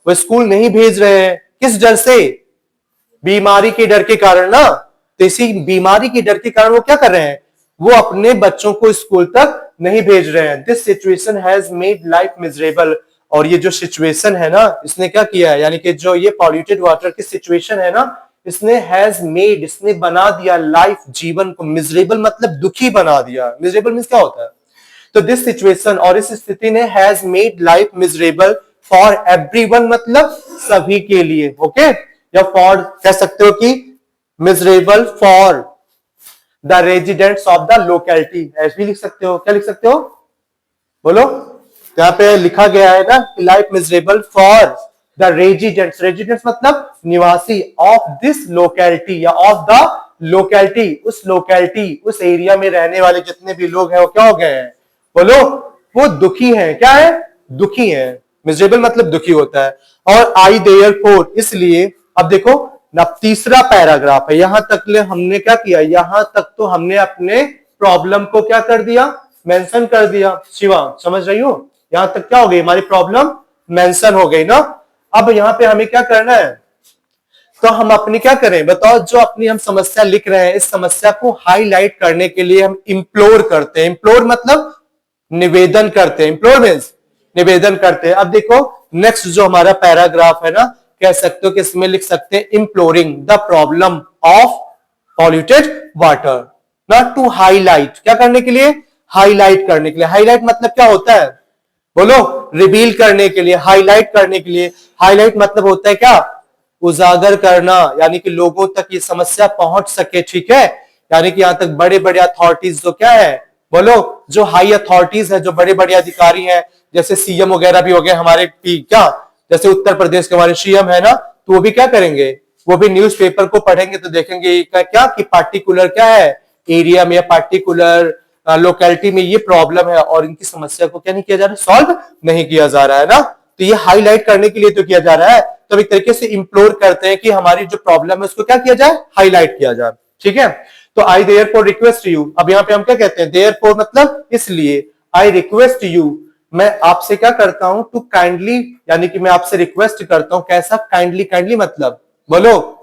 वो स्कूल नहीं भेज रहे हैं, किस डर से? बीमारी के डर के कारण ना। तो इसी बीमारी के डर के कारण वो क्या कर रहे हैं? वो अपने बच्चों को स्कूल तक नहीं भेज रहे हैं। This situation has made life miserable. और ये जो सिचुएशन है ना, इसने क्या किया है, यानी कि जो ये पॉल्यूटेड वाटर की सिचुएशन है ना, इसने हैज मेड, इसने बना दिया लाइफ, जीवन को, मिजरेबल मतलब दुखी बना दिया। मिजरेबल मीन्स क्या होता है? तो दिस सिचुएशन, और इस स्थिति ने has made life miserable for everyone मतलब सभी के लिए। ओके, या फॉर कह सकते हो कि miserable for the residents of the locality, ऐसे भी लिख सकते हो। क्या लिख सकते हो? बोलो। यहाँ पे लिखा गया है ना, life miserable for the residents, residents मतलब निवासी, ऑफ दिस लोकेलिटी या ऑफ द लोकेलिटी, उस लोकेलिटी, उस एरिया में रहने वाले जितने भी लोग हैं वो क्या हो गए हैं? बोलो, वो दुखी हैं। क्या है? दुखी हैं। मिजरेबल मतलब दुखी होता है। और आई देयरफॉर, इसलिए। अब देखो ना, तीसरा पैराग्राफ है, यहां तक ले हमने क्या किया, यहां तक तो हमने अपने प्रॉब्लम को क्या कर दिया? मेंशन कर दिया। शिवा समझ रही हो? यहां तक क्या हो गई? हमारी प्रॉब्लम मेंशन हो गई ना। अब यहां पे हमें क्या करना है? तो हम अपनी क्या करें बताओ? जो अपनी हम समस्या लिख रहे हैं, इस समस्या को हाईलाइट करने के लिए हम इंप्लोर करते हैं। इंप्लोर मतलब निवेदन करते हैं। इंप्लोर मींस निवेदन करते हैं। अब देखो नेक्स्ट जो हमारा पैराग्राफ है ना, कह सकते हो कि इसमें लिख सकते हैं imploring the problem of polluted water, not to highlight. क्या करने के लिए? हाईलाइट करने के लिए। हाईलाइट मतलब क्या होता है? बोलो। रिवील करने के लिए, हाईलाइट करने के लिए। हाईलाइट मतलब होता है क्या? उजागर करना, यानी कि लोगों तक ये समस्या पहुंच सके। ठीक है, यानी कि यहां तक बड़े बड़े अथॉरिटीज जो क्या है, बोलो, जो हाई अथॉरिटीज है, जो बड़े बड़े अधिकारी हैं, जैसे सीएम वगैरह भी हो गए हमारे, क्या, जैसे उत्तर प्रदेश के हमारे सीएम है ना, तो वो भी क्या करेंगे? वो भी न्यूज़पेपर को पढ़ेंगे तो देखेंगे क्या कि पार्टिकुलर क्या है एरिया में या पार्टिकुलर लोकेलिटी में ये प्रॉब्लम है और इनकी समस्या को क्या नहीं किया जा रहा, सॉल्व नहीं किया जा रहा है ना। तो ये हाईलाइट करने के लिए तो किया जा रहा है। तो एक तरीके से इंप्लोर करते हैं कि हमारी जो प्रॉब्लम है उसको क्या किया जाए? हाईलाइट किया जाए। ठीक है, तो आई देयरफॉर रिक्वेस्ट यू। अब यहाँ पे हम क्या कहते हैं? देयरफॉर मतलब इसलिए। आई रिक्वेस्ट यू, मैं आपसे क्या करता हूं? टू काइंडली, यानी कि मैं आपसे रिक्वेस्ट करता हूं। कैसा काइंडली? काइंडली मतलब बोलो,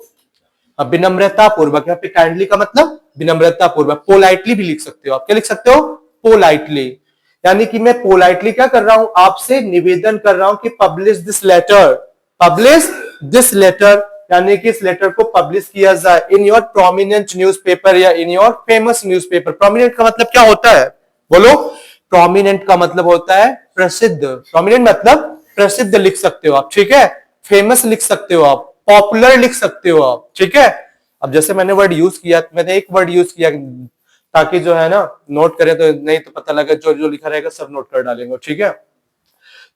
विनम्रता पूर्वक। यहाँ पे काइंडली का मतलब विनम्रता पूर्वक। पोलाइटली भी लिख सकते हो आप। क्या लिख सकते हो? पोलाइटली, यानी कि मैं पोलाइटली क्या कर रहा हूं? आपसे निवेदन कर रहा हूं कि publish this letter. Publish this letter यानी कि इस लेटर को पब्लिश किया जाए इन योर प्रोमिनेंट न्यूज़पेपर या in your famous newspaper. Prominent का मतलब क्या होता है? बोलो। प्रोमिनेंट का मतलब होता है प्रसिद्ध। प्रोमिनेंट मतलब प्रसिद्ध लिख सकते हो आप। ठीक है, फेमस लिख सकते हो आप, पॉपुलर लिख सकते हो आप। ठीक है, अब जैसे मैंने वर्ड यूज किया, मैंने एक वर्ड यूज किया ताकि जो है ना नोट करें, तो नहीं तो पता लगे जो जो लिखा रहेगा सब नोट कर डालेंगे। ठीक है,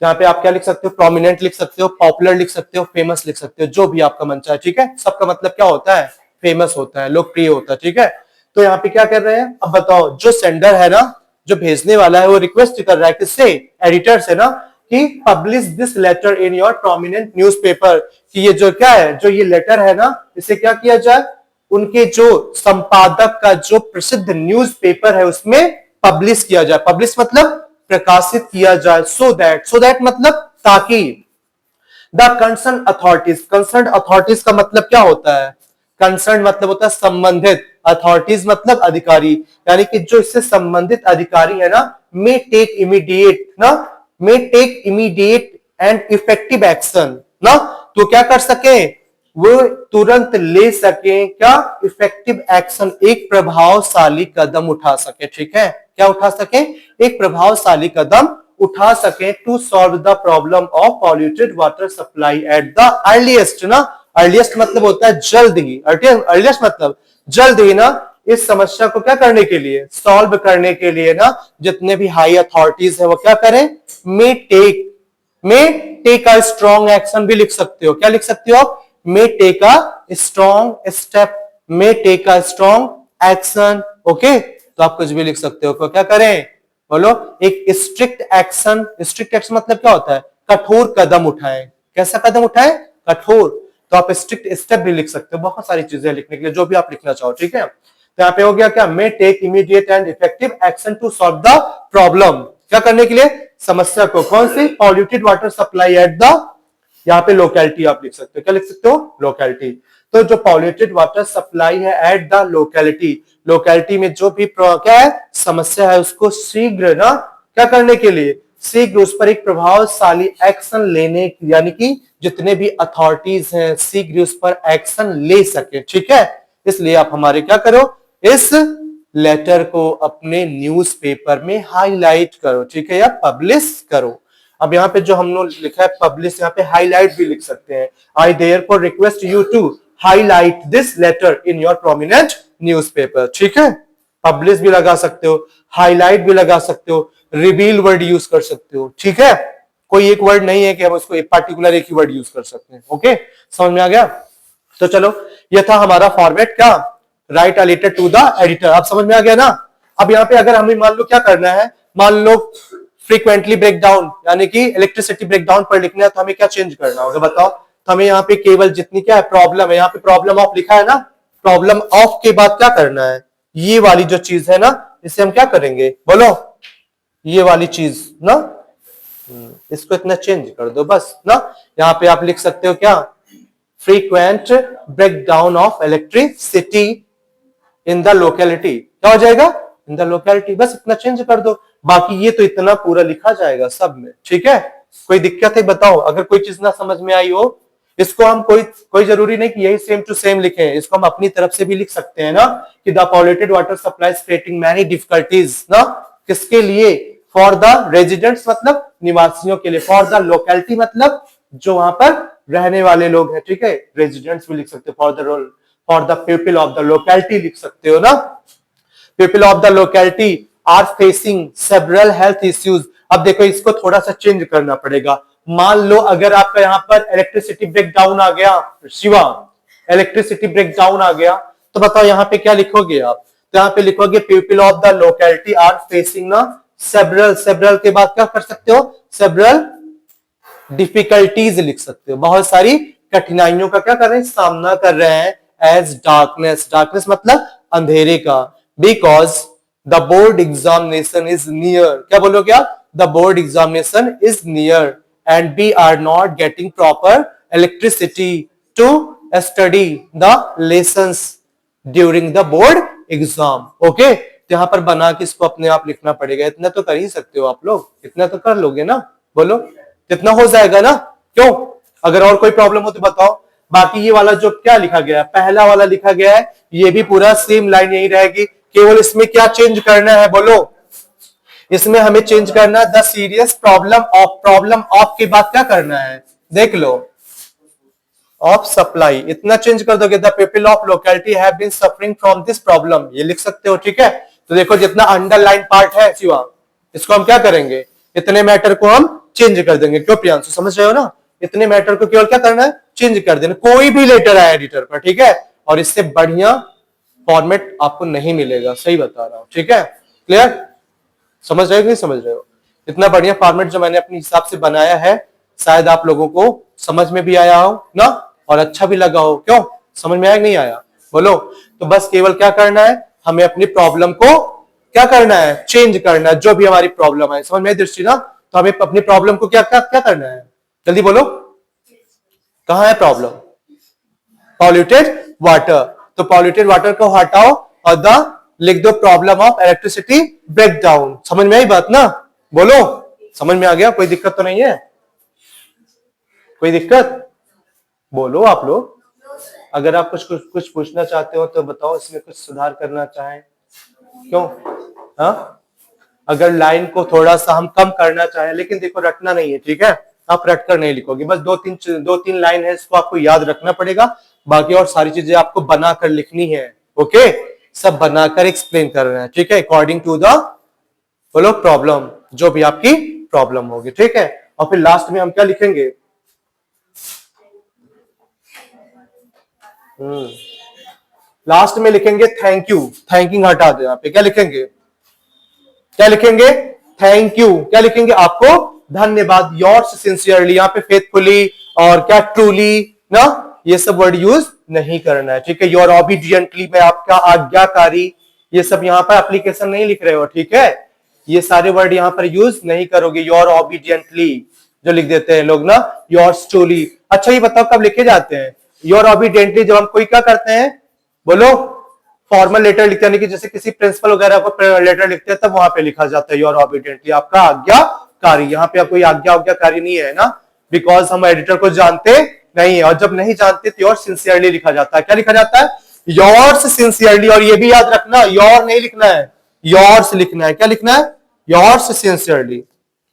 यहाँ पे आप क्या लिख सकते हो? प्रोमिनेंट लिख सकते हो, पॉपुलर लिख सकते हो, फेमस लिख सकते हो, जो भी आपका मन चाहे। ठीक है, सबका मतलब क्या होता है? फेमस होता है, लोकप्रिय होता है। ठीक है, तो यहाँ पे क्या कर रहे हैं? अब बताओ, जो सेंडर है ना, जो भेजने वाला है, वो रिक्वेस्ट कर रहा है किससे? एडिटर से ना, कि publish this letter in your prominent newspaper, कि ये जो क्या है, जो ये लेटर है ना, इसे क्या किया जाए? उनके जो संपादक का जो प्रसिद्ध न्यूज़पेपर है उसमें पब्लिश किया जाए। पब्लिश मतलब प्रकाशित किया जाए। सो दैट मतलब ताकि the concern authorities. Concern authorities का मतलब क्या होता है? कंसर्न मतलब होता है संबंधित, अथॉरिटीज मतलब अधिकारी, यानी कि जो इससे संबंधित अधिकारी है ना, may take immediate and effective action ना, तो क्या कर सके? वो तुरंत ले सके क्या? इफेक्टिव एक्शन, एक प्रभावशाली कदम उठा सके। ठीक है, क्या उठा सके? एक प्रभावशाली कदम उठा सके to solve the problem of polluted water supply at the earliest ना। अर्लीस्ट मतलब होता है जल्द ही, अर्लीस्ट मतलब जल्द ही ना, इस समस्या को क्या करने के लिए? सॉल्व करने के लिए ना, जितने भी हाई अथॉरिटीज है वो क्या करें? May take a strong action भी लिख सकते हो। क्या लिख सकते हो आप? May take a strong step, may take a strong action. Okay, तो आप कुछ भी लिख सकते हो। तो क्या करें? बोलो। एक स्ट्रिक्ट एक्शन। स्ट्रिक्ट एक्शन मतलब क्या होता है? कठोर कदम उठाएं। कैसा कदम उठाएं? कठोर। तो आप स्ट्रिक्ट स्टेप भी लिख सकते हो। बहुत सारी चीजें लिखने के लिए, जो भी आप लिखना चाहो। ठीक है, तो यहाँ पे हो गया क्या? May take immediate and effective action to solve the problem. क्या करने के लिए? समस्या को। कौन सी? Polluted water supply at the यहाँ पे लोकेलिटी आप लिख सकते हो, क्या लिख सकते हो, लोकेलिटी। तो जो पॉल्यूटेड वाटर सप्लाई है एट द लोकेलिटी, लोकेलिटी में जो भी क्या है समस्या है उसको शीघ्र ना क्या करने के लिए, शीघ्र उस पर एक प्रभावशाली एक्शन लेने, यानी कि जितने भी अथॉरिटीज हैं शीघ्र उस पर एक्शन ले सके, ठीक है। इसलिए आप हमारे क्या करो, इस लेटर को अपने न्यूज़पेपर में हाईलाइट करो, ठीक है, या पब्लिश करो। अब यहाँ पे जो हम लोग लिखा है पब्लिश, यहाँ पे हाईलाइट भी लिख सकते हैं। I therefore request you to highlight this letter in your prominent newspaper, ठीक है। पब्लिश भी लगा सकते हो, हाईलाइट भी लगा सकते हो, रिवील वर्ड यूज कर सकते हो, ठीक है। कोई एक वर्ड नहीं है कि हम उसको एक पार्टिकुलर एक ही वर्ड यूज कर सकते हैं, ओके, समझ में आ गया। तो चलो ये था हमारा फॉर्मेट, क्या, write a letter to the editor, आप समझ में आ गया ना। अब यहाँ पे अगर हमें मान लो क्या करना है, मान लो फ्रीक्वेंटली ब्रेकडाउन यानी कि इलेक्ट्रिसिटी ब्रेकडाउन पर लिखना है, तो हमें क्या चेंज करना होगा बताओ। तो हमें यहाँ पे केवल जितनी क्या है प्रॉब्लम है, यहाँ पे प्रॉब्लम ऑफ लिखा है ना, प्रॉब्लम ऑफ के बाद क्या करना है, ये वाली जो चीज है ना इसे हम क्या करेंगे बोलो, ये वाली चीज ना, इसको इतना चेंज कर दो बस ना। यहाँ पे आप लिख सकते हो क्या, frequent breakdown of electricity in the locality, क्या हो जाएगा, इन द लोकेलिटी, बस इतना चेंज कर दो। बाकी ये तो इतना पूरा लिखा जाएगा सब में, ठीक है। कोई दिक्कत है बताओ, अगर कोई चीज ना समझ में आई हो, इसको हम कोई जरूरी नहीं कि यही सेम टू सेम लिखें, इसको हम अपनी तरफ से भी लिख सकते हैं ना कि the polluted water supply creating many difficulties ना, किसके लिए, फॉर द रेजिडेंट्स मतलब निवासियों के लिए, फॉर द लोकेलिटी मतलब जो वहां पर रहने वाले लोग हैं, ठीक है, रेजिडेंट्स भी लिख सकते हो, for the people of the locality लिख सकते हो ना। People of the locality are facing several health issues. अब देखो इसको थोड़ा सा चेंज करना पड़ेगा। मान लो अगर आपका यहाँ पर इलेक्ट्रिसिटी ब्रेकडाउन आ गया, शिवा इलेक्ट्रिसिटी ब्रेकडाउन आ गया, तो बताओ यहाँ पे क्या लिखोगे आप, तो यहाँ पे लिखोगे people of the locality are facing ना सेवरल के बाद क्या कर सकते हो, सेवरल डिफिकल्टीज लिख सकते हो, बहुत सारी कठिनाइयों का क्या कर रहे हैं, सामना कर रहे हैं, एज डार्कनेस मतलब अंधेरे का, because the board examination is near, क्या बोलोगे आप, the board examination is near and we are not getting proper electricity to study the lessons during the board exam, okay. तो यहां पर बना के इसको अपने आप लिखना पड़ेगा, इतना तो कर ही सकते हो आप लोग, इतना तो कर लोगे ना, बोलो कितना हो जाएगा ना, क्यों, अगर और कोई प्रॉब्लम हो तो बताओ। बाकी ये वाला जो क्या लिखा गया है, पहला वाला लिखा गया है, ये भी पूरा सेम लाइन यही रहेगी, केवल इसमें क्या चेंज करना है बोलो, इसमें हमें चेंज करना है द सीरियस प्रॉब्लम ऑफ के बाद क्या करना है, देख लो, ऑफ सप्लाई, इतना चेंज कर दोगे, the people of locality have been suffering from this problem, ये लिख सकते हो, ठीक है। तो देखो जितना अंडरलाइन पार्ट है शिवा, इसको हम क्या करेंगे, इतने मैटर को हम चेंज कर देंगे, क्यों प्रियांशु, समझ रहे हो ना, इतने मैटर को केवल क्या करना है, चेंज कर देना, कोई भी लेटर आया एडिटर पर, ठीक है। और इससे बढ़िया फॉर्मेट आपको नहीं मिलेगा, सही बता रहा हूं, ठीक है, क्लियर, समझ रहे हो कि नहीं समझ रहे हो। इतना बढ़िया फॉर्मेट जो मैंने अपने हिसाब से बनाया है, शायद आप लोगों को समझ में भी आया हो ना, और अच्छा भी लगा हो, क्यों, समझ में आया कि नहीं आया बोलो। तो बस केवल क्या करना है, हमें अपनी प्रॉब्लम को क्या करना है, चेंज करना है, जो भी हमारी प्रॉब्लम है, समझ में दृष्टि ना, तो हमें अपनी प्रॉब्लम को क्या क्या क्या करना है, जल्दी बोलो, कहां है प्रॉब्लम, पॉल्यूटेड वाटर, तो पॉल्यूटेड वाटर को हटाओ और द लिख दो प्रॉब्लम ऑफ इलेक्ट्रिसिटी ब्रेकडाउन, समझ में आई बात ना, बोलो समझ में आ गया, कोई दिक्कत तो नहीं है, कोई दिक्कत बोलो आप लोग, अगर आप कुछ पूछना चाहते हो तो बताओ, इसमें कुछ सुधार करना चाहें, क्यों, हाँ, अगर लाइन को थोड़ा सा हम कम करना चाहें, लेकिन देखो रटना नहीं है, ठीक है, आप रट कर नहीं लिखोगे, बस दो तीन लाइन है, इसको आपको याद रखना पड़ेगा, बाकी और सारी चीजें आपको बनाकर लिखनी है, ओके, सब बनाकर एक्सप्लेन कर रहे हैं, ठीक है, अकॉर्डिंग टू द बोलो प्रॉब्लम, जो भी आपकी प्रॉब्लम होगी, ठीक है। और फिर लास्ट में हम क्या लिखेंगे, लास्ट में लिखेंगे थैंक यू, थैंकिंग हटा दो, यहाँ पे क्या लिखेंगे, क्या लिखेंगे, थैंक यू, क्या लिखेंगे, आपको धन्यवाद, योर्स सिंसियरली, यहाँ पे फेथफुली और क्या ट्रूली ना, ये सब वर्ड यूज नहीं करना है, ठीक है। योर ऑबिडियंटली में आपका आज्ञाकारी, ये सब यहाँ पर एप्लीकेशन नहीं लिख रहे हो, ठीक है, ये सारे वर्ड यहाँ पर यूज नहीं करोगे, योर ऑबिडियंटली, जो लिख देते हैं लोग ना, योर्स ट्रूली। अच्छा ये बताओ कब लिखे जाते हैं? योर ऑबिडेंटली, जब हम कोई क्या करते हैं, बोलो, फॉर्मल लेटर लिखते हैं, यानी कि जैसे किसी प्रिंसिपल वगैरह को लेटर लिखते हैं तब वहां पे लिखा जाता है योर ऑबिडेंटली, आपका आज्ञाकारी। यहाँ पे कोई आज्ञाकारी नहीं है ना, बिकॉज हम एडिटर को जानते नहीं है, और जब नहीं जानते तो योर सिंसियरली लिखा जाता है। क्या लिखा जाता है? Yours sincerely. और ये भी याद रखना, योर नहीं लिखना है, योर्स लिखना है। क्या लिखना है? Yours sincerely.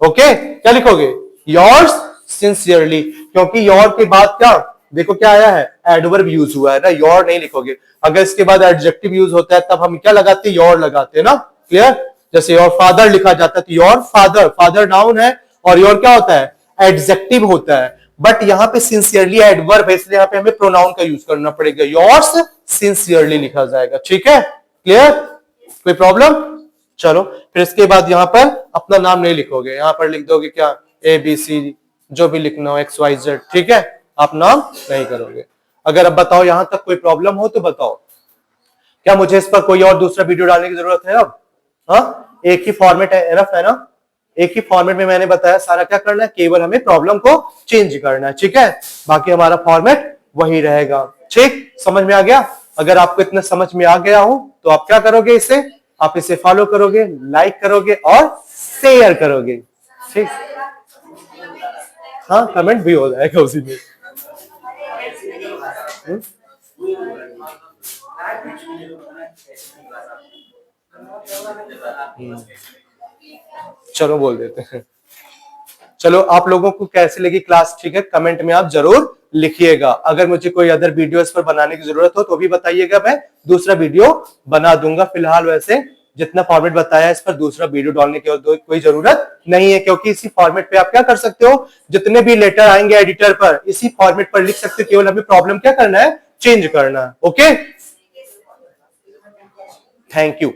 ओके, क्या लिखोगे? योर्स सिंसियरली, क्योंकि योर के बाद क्या, देखो क्या आया है, एडवर्ब यूज हुआ है ना, योर नहीं लिखोगे। अगर इसके बाद एडजेक्टिव यूज होता है तब हम क्या लगाते हैं? योर लगाते हैं ना, क्लियर? जैसे योर फादर लिखा जाता है तो योर फादर, फादर नाउन है, और योर क्या होता है? एडजेक्टिव होता है। बट यहाँ पे सिंसियरली एडवर्ब है, इसलिए यहाँ पे हमें प्रोनाउन का यूज करना पड़ेगा, योर्स सिंसियरली लिखा जाएगा। ठीक है, क्लियर? कोई प्रॉब्लम? चलो फिर इसके बाद यहाँ पर अपना नाम नहीं लिखोगे, यहाँ पर लिख दोगे क्या, ABC, जो भी लिखना हो, XYZ। ठीक है, आप नाम नहीं करोगे। अगर अब बताओ यहां तक कोई प्रॉब्लम हो तो बताओ, क्या मुझे इस पर कोई और दूसरा वीडियो डालने की जरूरत है अब? हाँ, एक ही फॉर्मेट है, एनफ है ना, एक ही फॉर्मेट में मैंने बताया सारा क्या करना है, केवल हमें प्रॉब्लम को चेंज करना है। ठीक है, बाकी हमारा फॉर्मेट वही रहेगा। ठीक, समझ में आ गया? अगर आपको इतना समझ में आ गया हो तो आप क्या करोगे, इसे आप इसे फॉलो करोगे, लाइक करोगे और शेयर करोगे। ठीक, हाँ, कमेंट भी हो जाएगा उसी में। चलो बोल देते हैं। चलो, आप लोगों को कैसे लगी क्लास? ठीक है, कमेंट में आप जरूर लिखिएगा। अगर मुझे कोई अदर वीडियो इस पर बनाने की जरूरत हो तो भी बताइएगा, मैं दूसरा वीडियो बना दूंगा। फिलहाल वैसे जितना फॉर्मेट बताया इस पर दूसरा वीडियो डालने की कोई जरूरत नहीं है, क्योंकि इसी फॉर्मेट पे आप क्या कर सकते हो, जितने भी लेटर आएंगे एडिटर पर इसी फॉर्मेट पर लिख सकते हो, केवल हमें प्रॉब्लम क्या करना है, चेंज करना है। Okay, thank you.